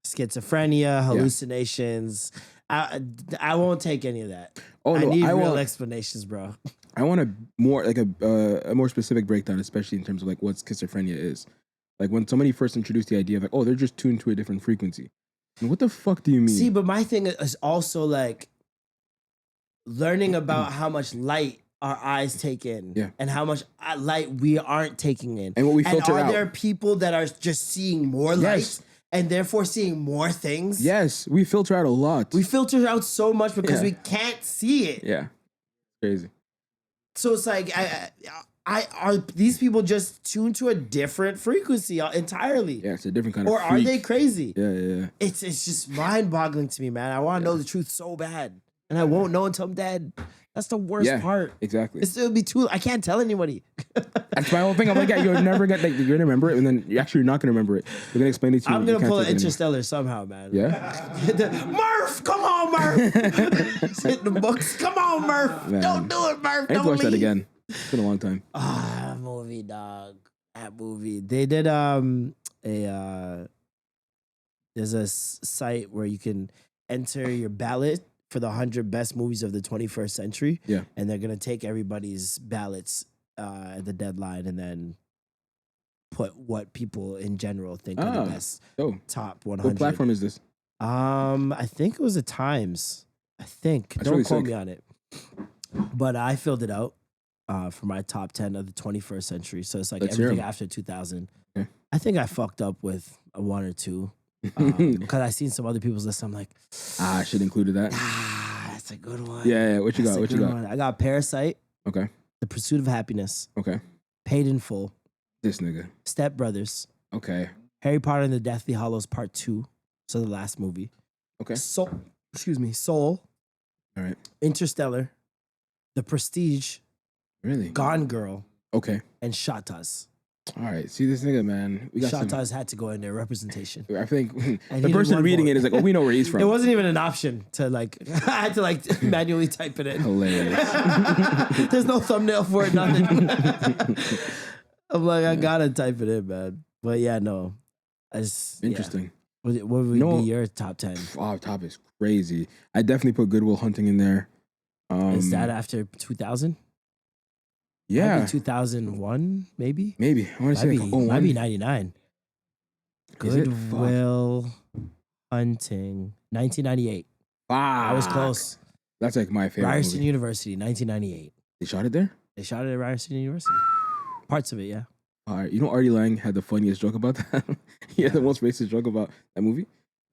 schizophrenia, hallucinations. I won't take any of that. Oh no, I need real explanations, bro. I want a more specific breakdown, especially in terms of like what schizophrenia is. Like when somebody first introduced the idea of like, oh, they're just tuned to a different frequency. And what the fuck do you mean? See, but my thing is also like learning about how much light our eyes take in and how much light we aren't taking in. And what we filter out. Are there people that are just seeing more light and therefore seeing more things? Yes, we filter out a lot. We filter out so much because we can't see it. Yeah, crazy. So it's like, are these people just tuned to a different frequency entirely? Yeah, it's a different kind of freak. Or are they crazy? Yeah. It's just mind-boggling to me, man. I want to know the truth so bad. And I won't know until I'm dead. That's the worst part. Exactly. It'll be I can't tell anybody. That's my whole thing. I'm like, you're never gonna you're gonna remember it, and then you're not gonna remember it. You're gonna explain it to you. I'm gonna pull an Interstellar somehow, man. Yeah. Murph, come on, Murph. It's hitting the books. Come on, Murph. Man. Don't do it, Murph. I need to watch that again. It's been a long time. Ah, movie, dog. That movie. They did there's a site where you can enter your ballot for the 100 best movies of the 21st century. Yeah. And they're gonna take everybody's ballots at the deadline and then put what people in general think are the best top 100. What platform is this? I think it was the Times. I think. That's Don't really quote sick. me on it. But I filled it out for my top 10 of the 21st century. So it's like everything after 2000. Okay. I think I fucked up with a 1 or 2. Because I seen some other people's list. I'm like, I should have included that. That's a good one. Yeah. What you got? What you got? I got Parasite. Okay. The Pursuit of Happiness. Okay. Paid in Full. This nigga. Step Brothers. Okay. Harry Potter and the Deathly Hallows Part 2. So the last movie. Okay. Soul. All right. Interstellar. The Prestige. Really? Gone Girl. Okay. And Shatas. All right. See this nigga, man. We got Shatas had to go in there, representation. I think the person reading it is like, oh, we know where he's from. It wasn't even an option to like, I had to like manually type it in. Hilarious. There's no thumbnail for it, nothing. I'm like, I gotta type it in, man. But yeah, no. Interesting. What would be your top 10? Oh, top is crazy. I definitely put Good Will Hunting in there. Is that after 2000? Yeah. Might be 2001, maybe? Maybe. I want to say might be 99. Good Will Hunting. 1998. Wow. I was close. That's like my favorite Ryerson movie. University, 1998. They shot it there? They shot it at Ryerson University. Parts of it, yeah. All right. You know Artie Lang had the funniest joke about that? He had the most racist joke about that movie.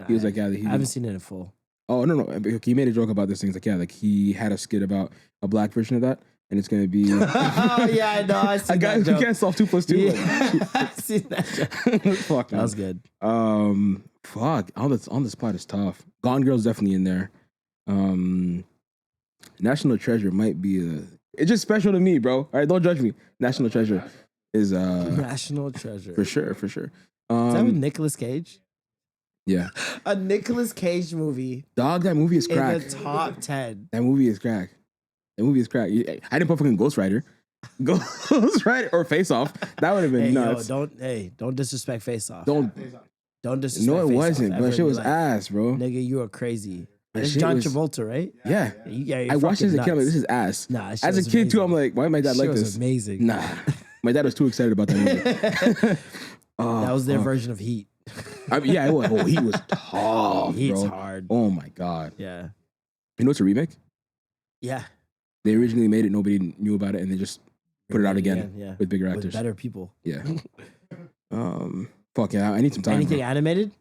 He was like, yeah. I haven't seen it in full. Oh, no. He made a joke about this thing. He's like, yeah, like he had a skit about a black version of that. And it's going to be... oh, yeah, I know. I see that joke. You can't solve 2 + 2. Yeah. I've seen that joke. Fuck, that was good. Fuck. On the spot is tough. Gone Girl's definitely in there. National Treasure might be it's just special to me, bro. All right, don't judge me. National Treasure is National Treasure. For sure. Is that with Nicolas Cage? Yeah. A Nicolas Cage movie. Dog, that movie is crack. In the top 10. That movie is crack. I didn't put fucking Ghost Rider. Ghost Rider or Face Off. That would have been nuts. Don't disrespect Face Off. Don't disrespect No, it Face wasn't. Off But shit was like, ass, bro. Nigga, you are crazy. It's John Travolta, right? Yeah. Yeah, I watched it as a kid. I'm like, this is ass. Nah, as a kid amazing. too, I'm like, why did my dad like was this? Amazing. Nah, my dad was too excited about that movie. That was their version of Heat. Yeah, it was. Oh, Heat was tough. Heat's bro. hard. Oh my god. Yeah. You know it's a remake? Yeah. They originally made it, nobody knew about it, and they just put it out again with bigger actors, with better people. Yeah. Fuck yeah, I need some time. Anything animated?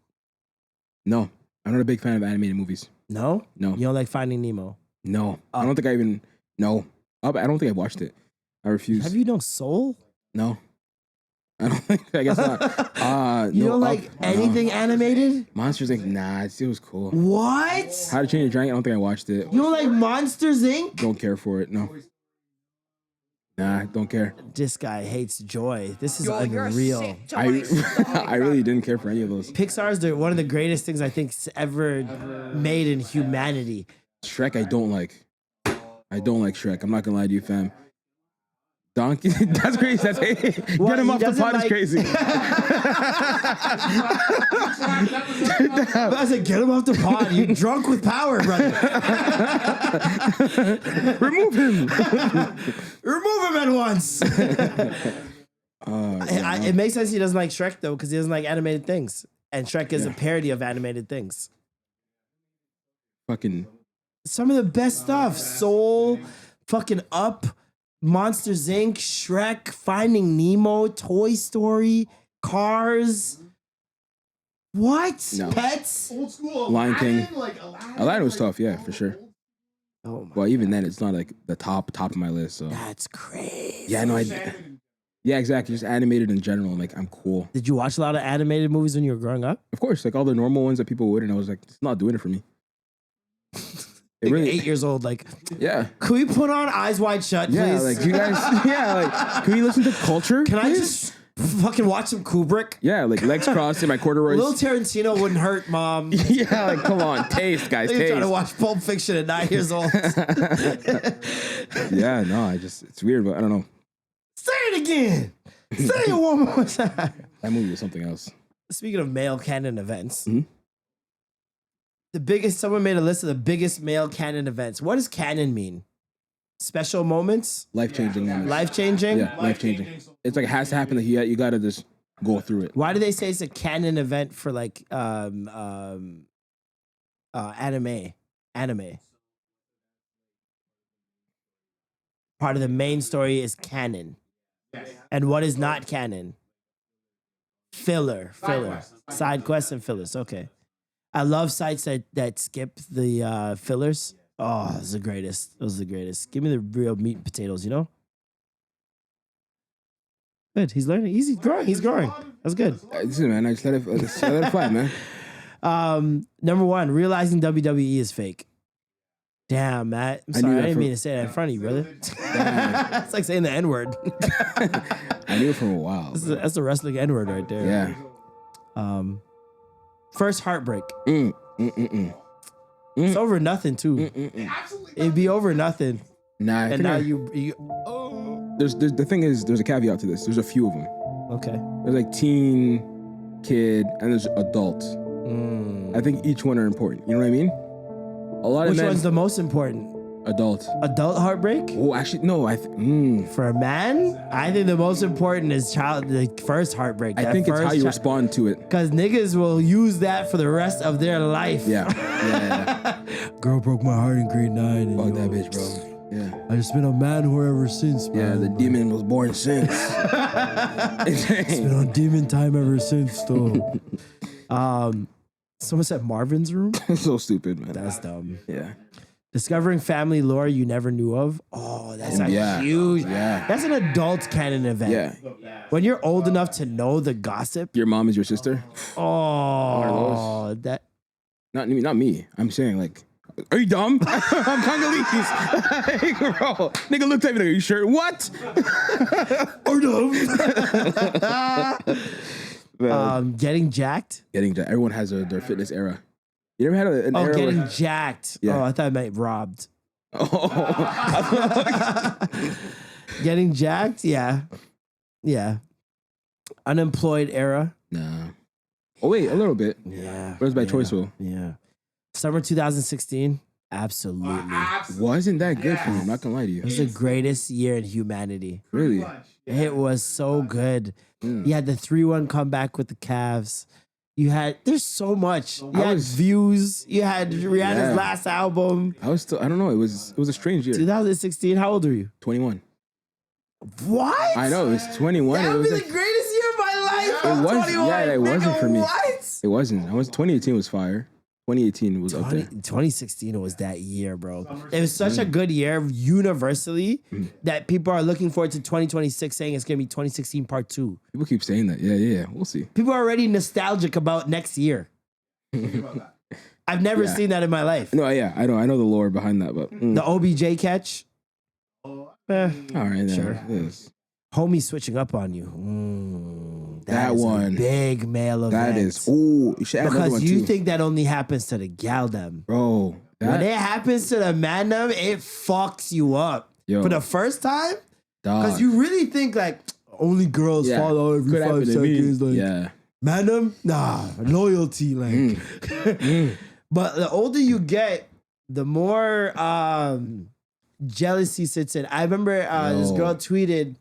No, I'm not a big fan of animated movies. No. You don't like Finding Nemo? No, I don't think I even. No, I don't think I watched it. I refuse. Have you no Soul? No. I don't think. I guess not. You no, don't like anything animated? Monsters Inc. Nah, it was cool. What? How to Train Your Dragon? I don't think I watched it. You don't like Monsters Inc? Don't care for it. No. Nah, don't care. This guy hates joy. This is unreal. I really didn't care for any of those. Pixar is one of the greatest things I think ever made in humanity. Shrek, I don't like. I don't like Shrek. I'm not gonna lie to you, fam. Donkey, that's crazy. That's get him off the pod is crazy. I said, get him off the pod. You're drunk with power, brother. Remove him. Remove him at once. It makes sense he doesn't like Shrek though, because he doesn't like animated things, and Shrek is a parody of animated things. Fucking some of the best stuff. Soul, fucking Up. Monsters Inc., Shrek, Finding Nemo, Toy Story, Cars. What? No. Pets? Old school. Lion King. Aladdin, Aladdin was tough, yeah, for sure. Oh well, even then, it's not like the top of my list. So that's crazy. Yeah, no, yeah, exactly. Just animated in general. Like, I'm cool. Did you watch a lot of animated movies when you were growing up? Of course, like all the normal ones that people would, and I was like, it's not doing it for me. It really, 8 years old, like, yeah. Can we put on Eyes Wide Shut, please? Yeah, like you guys, yeah, like, can we listen to Culture? Can please? I just fucking watch some Kubrick? Yeah, like legs crossed in my corduroys. Little Tarantino wouldn't hurt, Mom. Yeah, like come on, taste, guys, taste. Trying to watch Pulp Fiction at 9 years old. Yeah, no, it's weird, but I don't know. Say it again. Say it one more time. That movie was something else. Speaking of male canon events, someone made a list of the biggest male canon events. What does canon mean? Special moments? Life-changing moments. Life-changing? Yeah, life-changing. It's like it has to happen that you gotta just go through it. Why do they say it's a canon event for like anime? Part of the main story is canon. And what is not canon? Filler. Side quests and fillers. Okay. I love sites that skip the fillers. Oh, those are the greatest. Those are the greatest. Give me the real meat and potatoes, you know? Good. He's learning. He's growing. He's growing. That's good. Listen, man, I just let it fly, man. Number one, realizing WWE is fake. Damn, Matt. I'm sorry. I didn't mean to say that in front of you, brother. It's like saying the N-word. I knew it from a while. That's the wrestling N-word right there. Yeah. First heartbreak. It's over nothing, too. It'd be over nothing. Nah. And now you There's the thing is, there's a caveat to this. There's a few of them. Okay. There's like teen, kid, and there's adult. I think each one are important. You know what I mean? A lot of Which men. one's the most important? Adult. Adult heartbreak? Oh, actually, no. For a man, I think the most important is the first heartbreak. I think it's how you respond to it. Because niggas will use that for the rest of their life. Yeah. Girl broke my heart in grade 9. And Fuck that bitch, bro. Yeah. I just been a man whore ever since, man. Yeah, the demon was born since. It's been on demon time ever since, though. Someone said Marvin's Room? So stupid, man. That's dumb. Yeah. Discovering family lore you never knew of. Oh, that's huge. Yeah. That's an adult canon event. Yeah. When you're old enough to know the gossip. Your mom is your sister? Oh, that. Not me. I'm saying, like, are you dumb? I'm Congolese. Hey, bro. Nigga looked at me like, are you sure? What? Or dumb. Getting jacked. Everyone has their fitness era. You never had an era getting jacked. Yeah. Oh, I thought I meant robbed. Oh. Getting jacked? Yeah. Unemployed era? Nah. Oh, wait, a little bit. Yeah. But it was by choice, though. Yeah. Summer 2016? Absolutely. Wasn't that good for me? I'm not gonna lie to you. It was the greatest year in humanity. Really? It was so good. You had the 3-1 comeback with the Cavs. There's so much. You had Views. You had Rihanna's last album. I don't know. It was a strange year. 2016, how old are you? 21. What? I know, it was 21. That it would was be the greatest year of my life. It was, 21. yeah, it wasn't for me. What? It wasn't. 2018 was fire. 2018 was up there. 2016 was that year, bro. It was such a good year universally that people are looking forward to 2026 saying it's going to be 2016 part 2. People keep saying that. Yeah. We'll see. People are already nostalgic about next year. I've never seen that in my life. No, yeah, I know the lore behind that, but the OBJ catch. All right, sure. Yes. Homie switching up on you. That is one. A big male event. That is. Ooh, you should add another one because you too. think that only happens to the gal them. Bro. When it happens to the man them, it fucks you up. Yo. For the first time? Dog. Because you really think like only girls fall out every 5 seconds. Like, man them? Nah, loyalty. Like. But the older you get, the more jealousy sits in. I remember this girl tweeted,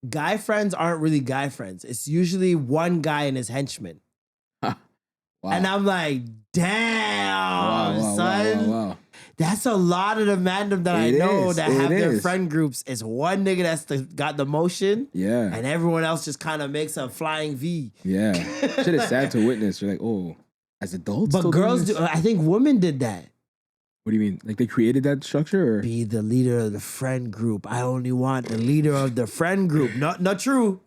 guy friends aren't really guy friends. It's usually one guy and his henchman. Wow. And I'm like, damn, son. Wow. That's a lot of the mandem that I know that have their friend groups. It's one nigga that's got the motion. Yeah. And everyone else just kind of makes a flying V. Yeah. Shit is sad to witness. You're like, oh, as adults? But girls do. I think women did that. What do you mean? Like they created that structure? Or? Be the leader of the friend group. I only want the leader of the friend group. Not true.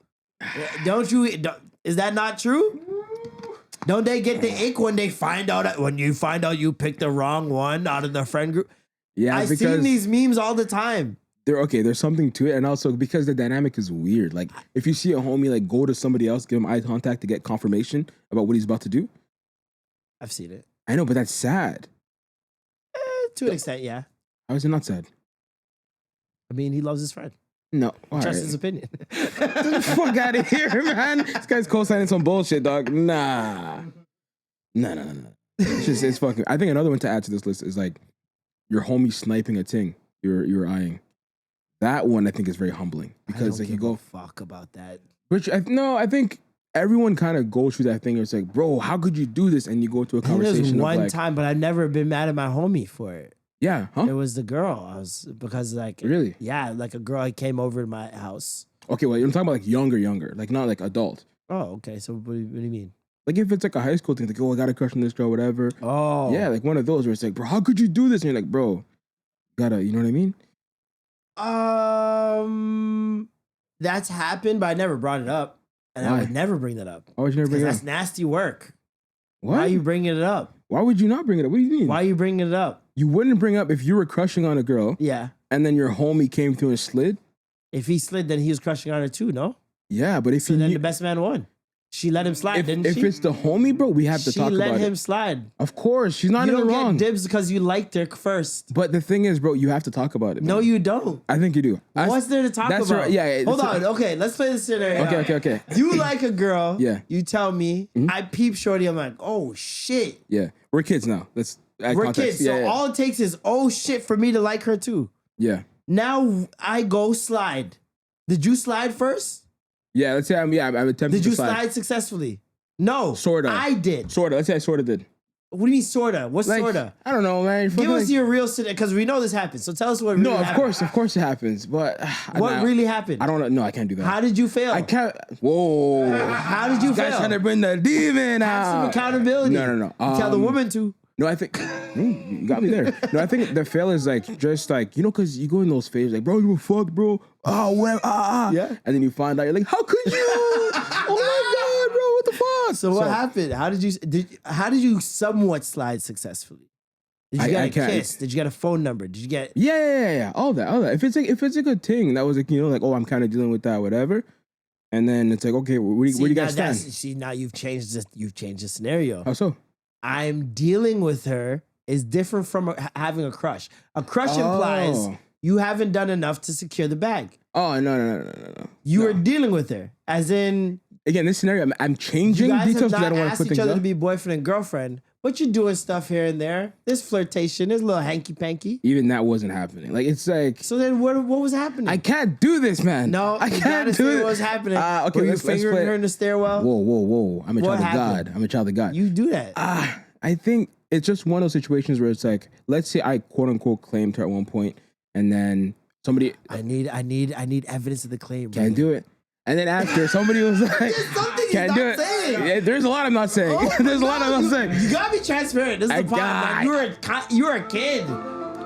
Is that not true? Don't they get the ick when you find out you picked the wrong one out of the friend group? Yeah, I've seen these memes all the time. There's something to it, and also because the dynamic is weird. Like if you see a homie like go to somebody else, give him eye contact to get confirmation about what he's about to do. I've seen it. I know, but that's sad. To an extent, yeah. How is it not sad? I mean, he loves his friend. No. Trust his opinion. Get the fuck out of here, man. This guy's co-signing some bullshit, dog. Nah. No. It's fucking. I think another one to add to this list is like your homie sniping a ting you're eyeing. That one I think is very humbling because like you go fuck about that. Which I think everyone kind of goes through that thing. Where it's like, bro, how could you do this? And you go into a conversation. There's one time, but I've never been mad at my homie for it. Yeah, huh? It was the girl. Because really, yeah, like a girl came over to my house. Okay, well, you're talking about like younger, like not like adult. Oh, okay. So what do you mean? Like if it's like a high school thing, like I got a crush on this girl, whatever. Oh, yeah, like one of those where it's like, bro, how could you do this? And you're like, bro, you know what I mean? That's happened, but I never brought it up. And I would never bring that up. Why would you never bring it up? That's nasty work. What? Why are you bringing it up? Why would you not bring it up? What do you mean? Why are you bringing it up? You wouldn't bring up if you were crushing on a girl. Yeah. And then your homie came through and slid. If he slid, then he was crushing on her too, no? Yeah, but if then the best man won. She let him slide, didn't she? If it's the homie, bro, we have to talk about it. She let him slide. Of course, she's not in the wrong. You don't get dibs because you liked her first. But the thing is, bro, you have to talk about it. Man. No, you don't. I think you do. What's there to talk about? Right. Yeah. Hold on. Okay, let's play this scenario. Okay. You like a girl. Yeah. You tell me. I peep shorty. I'm like, oh shit. Yeah. We're kids now. We're kids. So all it takes is oh shit for me to like her too. Yeah. Now I go slide. Did you slide first? Yeah. Let's say I'm attempting. Did you slide successfully? No. Sorta. I did. Sorta. Let's say I sorta did. What do you mean sorta? What's sorta? I don't know, man. Give us your real scenario, because we know this happens. So tell us what really happened. Of course it happens. But what really happened? I don't know. No, I can't do that. How did you fail? I can't. Whoa. How did you fail? Guys trying to bring the demon out. Have some accountability. No. Tell the woman to. No, I think you got me there. No, I think the fail is like just like, you know, because you go in those phases like, bro, you were fucked, bro. Oh, well, yeah. And then you find out, you're like, how could you? Oh my god, bro, what the fuck? So what happened? How did you somewhat slide successfully? Did you get a kiss? Did you get a phone number? Did you get? Yeah. All that. If it's a good thing, that was like, you know, like, oh, I'm kind of dealing with that, whatever. And then it's like, okay, where do you guys stand? See, now you've changed the scenario. How so? I'm dealing with her is different from having a crush. A crush implies you haven't done enough to secure the bag. Oh, no. You are dealing with her, as in. Again, this scenario, I'm changing details because I don't want to put things up. You guys have not asked each other to be boyfriend and girlfriend, but you're doing stuff here and there. There's flirtation. There's a little hanky-panky. Even that wasn't happening. Like, it's like... So then what was happening? I can't do this, man. No, I can't do it. What was happening? Okay, were you fingering her in the stairwell? Whoa. I'm a child of God. I'm a child of God. You do that. I think it's just one of those situations where it's like, let's say I quote-unquote claimed her at one point, and then somebody... I need evidence of the claim. Can't do it. And then after, somebody was like, can't do it. Yeah, there's a lot I'm not saying. There's a lot I'm not saying. You gotta be transparent. This is the problem. Like, you're a kid.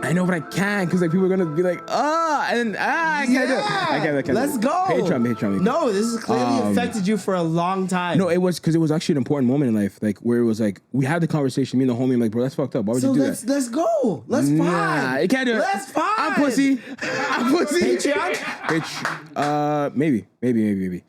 I know, but I can't because like people are gonna be like, I can't do it. I can't. Let's go. Patreon me. No, this has clearly affected you for a long time. No, it was because it was actually an important moment in life, like where it was like we had the conversation, me and the homie, I'm like, bro, that's fucked up. Why would you do that? Let's go. Let's fight. Nah, you can't do it. Let's fight. I'm pussy. Patreon? Bitch. Maybe.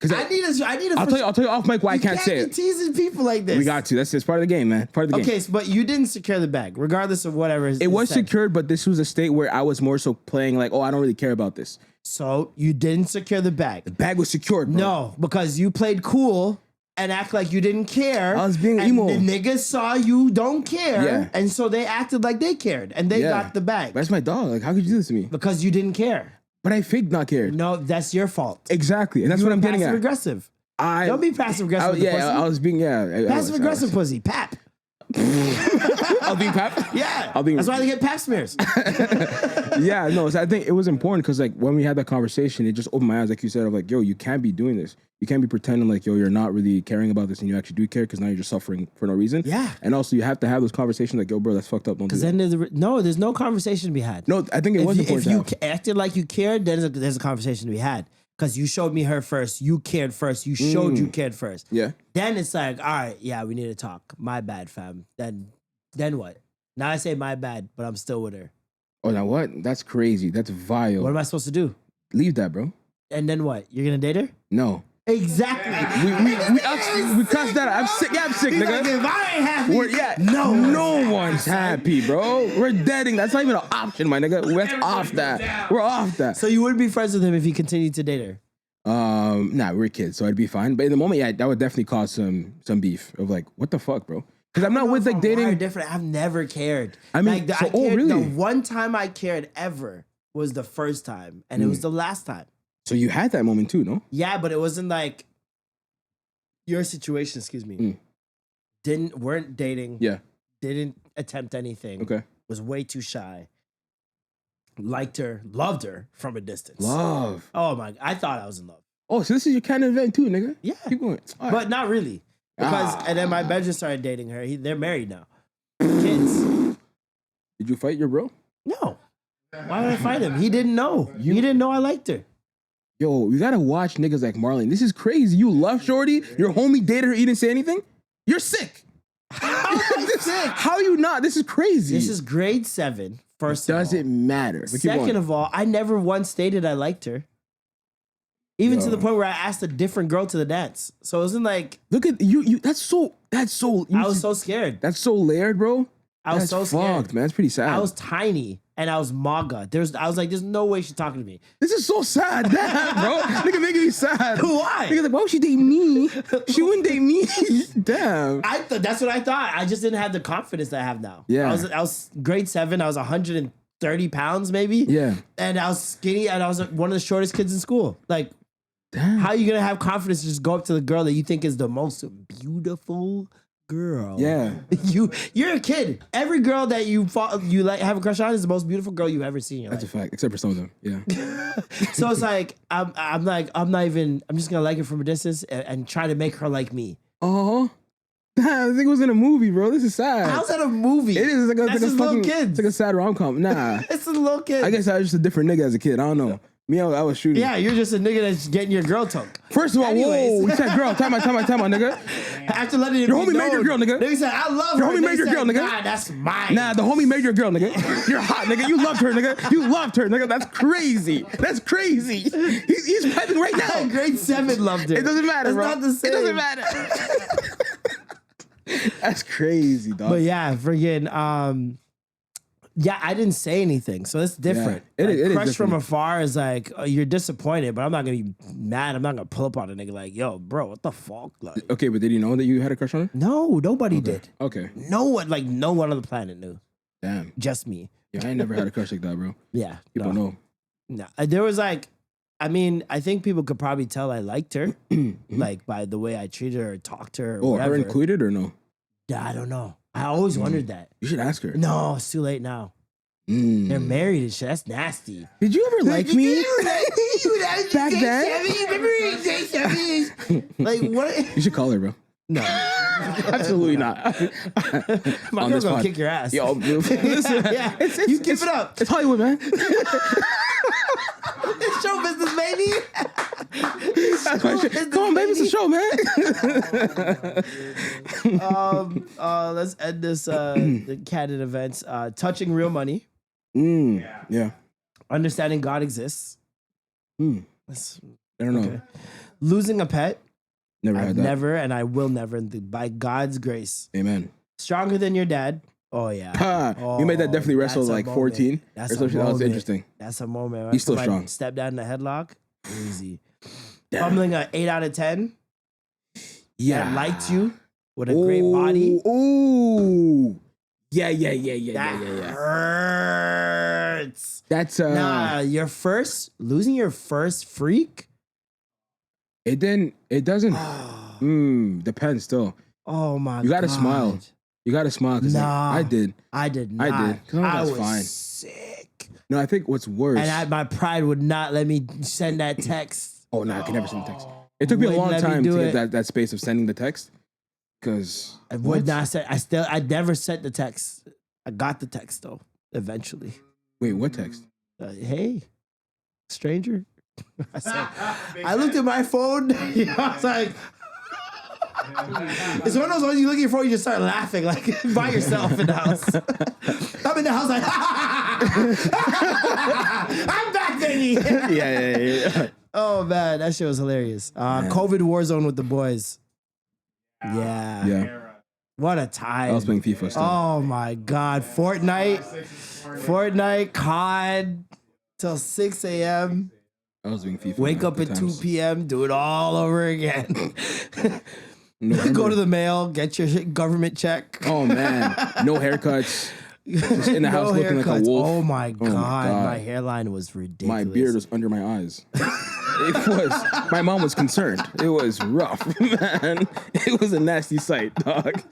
I need a. I'll tell you off mic why I can't say it. You can't be teasing people like this. We got to. That's part of the game, man. Part of the game. Okay, but you didn't secure the bag, regardless of whatever. It was secured, but this was a state where I was more so playing like, I don't really care about this. So you didn't secure the bag. The bag was secured, bro. No, because you played cool and act like you didn't care. I was being emo. The niggas saw you don't care, and so they acted like they cared, and they got the bag. That's my dog. Like, how could you do this to me? Because you didn't care. But I faked not cared. No, that's your fault. Exactly, and that's what I'm getting at. Passive aggressive. Don't be passive aggressive. With the pussy. I was being passive aggressive pussy. Pap. I'll be pap. Yeah, that's why they get pap smears. Yeah, no. So I think it was important because like when we had that conversation, it just opened my eyes, like you said, of like, yo, you can't be doing this. You can't be pretending like, yo, you're not really caring about this and you actually do care because now you're just suffering for no reason. Yeah. And also you have to have those conversations like, yo, bro, that's fucked up. Don't do that. Because then there's no conversation to be had. No, I think it was important. If you acted like you cared, then there's a conversation to be had. Because you showed me her first, you cared first, you showed you cared first. Yeah. Then it's like, all right, yeah, we need to talk. My bad, fam. Then what? Now I say my bad, but I'm still with her. Oh, now what? That's crazy. That's vile. What am I supposed to do? Leave that, bro. And then what? You're gonna date her? No. Exactly. We crossed that out. I'm sick. Yeah, I'm sick, nigga. Like, if I ain't happy, no one's happy, bro. We're deading. That's not even an option, my nigga. We're off that. We're off that. So you wouldn't be friends with him if he continued to date her? Nah, we're kids, so I'd be fine. But in the moment, yeah, that would definitely cause some beef of like, what the fuck, bro? Because I'm not with like dating. Different. I've never cared. I mean, like, really? The one time I cared ever was the first time, and it was the last time. So you had that moment too, no? Yeah, but it wasn't like your situation. Excuse me. Weren't dating. Yeah. Didn't attempt anything. Okay. Was way too shy. Liked her, loved her from a distance. Love. Oh my! I thought I was in love. Oh, so this is your kind of event too, nigga? Yeah. Keep going. Right. But not really. Because and then my bedroom started dating her. They're married now. Kids. Did you fight your bro? No. Why would I fight him? He didn't know. He didn't know I liked her. Yo, you gotta watch niggas like Marlon. This is crazy. You love shorty. Your homie dated her. He didn't say anything. You're sick. How am I sick? How are you not? This is crazy. This is grade 7. First of all. Doesn't matter. Second of all, I never once stated I liked her. Even to the point where I asked a different girl to the dance. So it wasn't like... Look at you. That's so... I was so scared. That's so layered, bro. I was so scared. Fucked, man. That's pretty sad. I was tiny and I was MAGA. I was like, there's no way she's talking to me. This is so sad, damn, bro. Nigga making me sad. Why? Nigga like, why would she date me? She wouldn't date me. Damn. That's what I thought. I just didn't have the confidence that I have now. Yeah. I was grade 7. I was 130 pounds maybe. Yeah. And I was skinny and I was one of the shortest kids in school. Like, damn. How are you gonna have confidence to just go up to the girl that you think is the most beautiful girl? Yeah. You're a kid. Every girl that you like have a crush on is the most beautiful girl you've ever seen in your That's life. a fact, except for some of them. Yeah. So it's like I'm just gonna like her from a distance and try to make her like me. Oh. Damn, I think it was in a movie, bro. This is sad. How's that a movie? It is. It's like That's a just little kids. It's like a sad rom-com. Nah. It's a little kid. I guess I was just a different nigga as a kid. I don't know. Me, I was shooting. Yeah, you're just a nigga that's getting your girl took. First of all, whoa, you said girl. Time out, nigga. After letting your homie made your girl, nigga. They said, I love your her. Your homie made your girl, nigga. Nah, that's mine. Nah, the homie made your girl, nigga. You're hot, nigga. You loved her, nigga. You loved her, nigga. That's crazy. That's crazy. He's piping right now. Grade 7 loved her. It doesn't matter, bro. Not the same. It doesn't matter. That's crazy, dog. But yeah, friggin', I didn't say anything, so it's different. Yeah, it is crush different. from afar is like, you're disappointed, but I'm not gonna be mad. I'm not gonna pull up on a nigga like, yo, bro, what the fuck? Like, okay, but did you know that you had a crush on her? No, nobody did. Okay. No one on the planet knew. Damn. Just me. Yeah, I ain't never had a crush like that, bro. Yeah. People know. No, there was like, I mean, I think people could probably tell I liked her, like by the way I treated her or talked to her. Or whatever. Her included or no? Yeah, I don't know. I always wondered that. You should ask her. No, it's too late now. They're married and shit. That's nasty. Did you ever like me? Back then? Like, what? You should call her, bro. No. Absolutely not. My girl's gonna kick your ass. Yo, listen, yeah, you keep it up. It's Hollywood, man. It's show business, baby. That's my shit. Come on, baby, it's a show, man. Let's end this the canon events. Touching real money. Yeah. Understanding God exists. I don't know. Okay. Losing a pet. Never had that. Never, and I will never, by God's grace. Amen. Stronger than your dad. Oh, yeah. You made that definitely wrestle like 14. That's that was interesting. That's a moment. He's still strong. Step down in the headlock. Easy. Fumbling an 8 out of 10. Yeah. That liked you with a great body. Ooh. Yeah. That hurts. That's losing your first freak. It doesn't. Depends still. Oh my God. You gotta smile. You gotta smile. Nah, I did. I did not. I did. I was fine. sick. No, I think what's worse. And my pride would not let me send that text. Oh no, I can never send the text. It took me a long time to get that space of sending the text. Because I would not send. I never sent the text. I got the text though. Eventually. Wait, what text? Hey, stranger. I looked at my phone. I was like, it's one of those ones you look at your phone, you just start laughing like by yourself in the house. I'm in the house like, I'm back, baby. Yeah. Oh man, that shit was hilarious. COVID war zone with the boys. Yeah. What a time. I was playing FIFA still. Oh my God. Fortnite, COD till 6 a.m. I was doing FIFA. Wake up at 2 p.m., do it all over again. Go to the mail, get your government check. Oh man, no haircuts. Just in the house looking like a wolf. Oh my God, my hairline was ridiculous. My beard was under my eyes. It was. My mom was concerned. It was rough, man. It was a nasty sight, dog.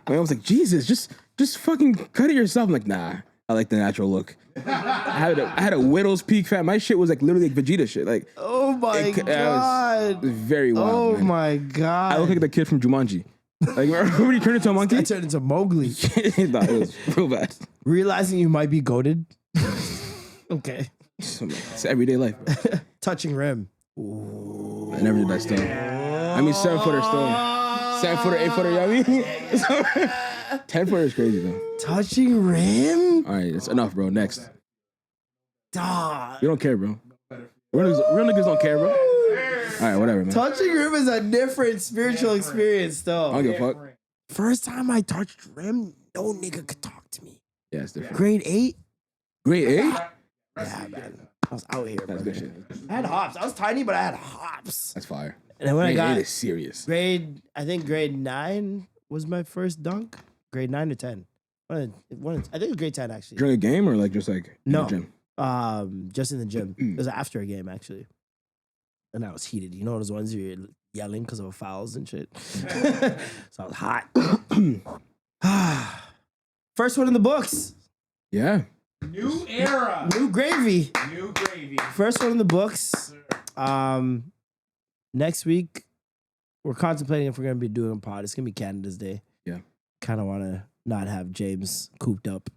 My mom was like, Jesus, just fucking cut it yourself. I'm like, nah, I like the natural look. I had a widow's peak fat. My shit was like literally like Vegeta shit. Like, oh my God, very wild. Oh man. my God, I look like the kid from Jumanji. Like, remember when he turned into a monkey? I turned into Mowgli. Nah, it was real bad. Realizing you might be goated. Okay. It's everyday life. Bro. Touching rim. Ooh. I never did that still. I mean, 7-footer still. 7-footer, 8-footer, you know what I mean? 10-footer is crazy, though. Touching rim? All right, it's enough, bro. Next. Dog. You don't care, bro. Real niggas don't care, bro. right, whatever, man. Touching rim is a different spiritual experience, though. I don't give a fuck. First time I touched rim, no nigga could talk to me. Yeah, it's different. Grade 8? Grade 8? Yeah, man. I was out here, That's good shit. I had hops. I was tiny, but I had hops. That's fire. And then when I got it is serious. I think grade 9 was my first dunk. Grade 9 or 10. I think it was grade 10, actually. During a game or like just like in the gym? Just in the gym. It was after a game, actually. And I was heated. You know those ones where you're yelling because of fouls and shit? So I was hot. First one in the books. Yeah. New era. New gravy. New gravy. First one in the books. Next week, we're contemplating if we're going to be doing a pod. It's going to be Canada's Day. Yeah. Kind of want to not have James cooped up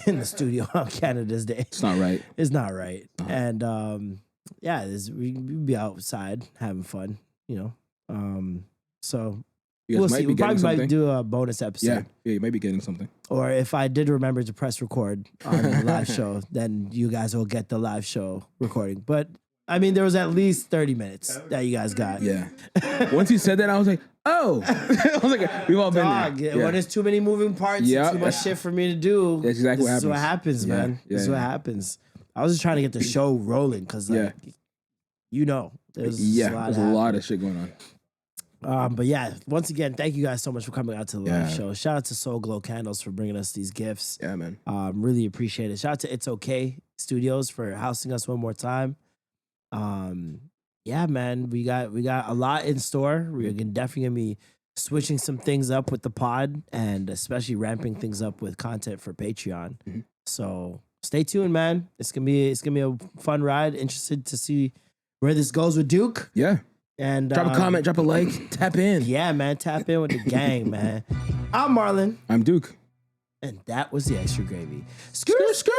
in the studio on Canada's Day. It's not right. It's not right. Uh-huh. And yeah, we be outside having fun, you know. So we'll see. We probably might do a bonus episode. Yeah, you might be getting something. Or if I did remember to press record on the live show, then you guys will get the live show recording. But I mean, there was at least 30 minutes that you guys got. Yeah. Once you said that, I was like, oh. I was like, we've all been there. Yeah. When there's too many moving parts, too much shit for me to do. That's exactly what happens. This is what happens, man. This is what happens. I was just trying to get the show rolling because, like, you know, there's a lot of shit going on. But yeah, once again, thank you guys so much for coming out to the live show. Shout out to Soul Glow Candles for bringing us these gifts. Yeah, man. Really appreciate it. Shout out to It's Okay Studios for housing us one more time. Yeah, man, we got a lot in store. We're definitely gonna be switching some things up with the pod and especially ramping things up with content for Patreon. Mm-hmm. So stay tuned, man. It's gonna be a fun ride. Interested to see where this goes with Duke. Yeah. And drop a comment, drop a like, tap in. Yeah, man, tap in with the gang, man. I'm Marlon. I'm Duke. And that was the Extra Gravy. Skirt, skirt.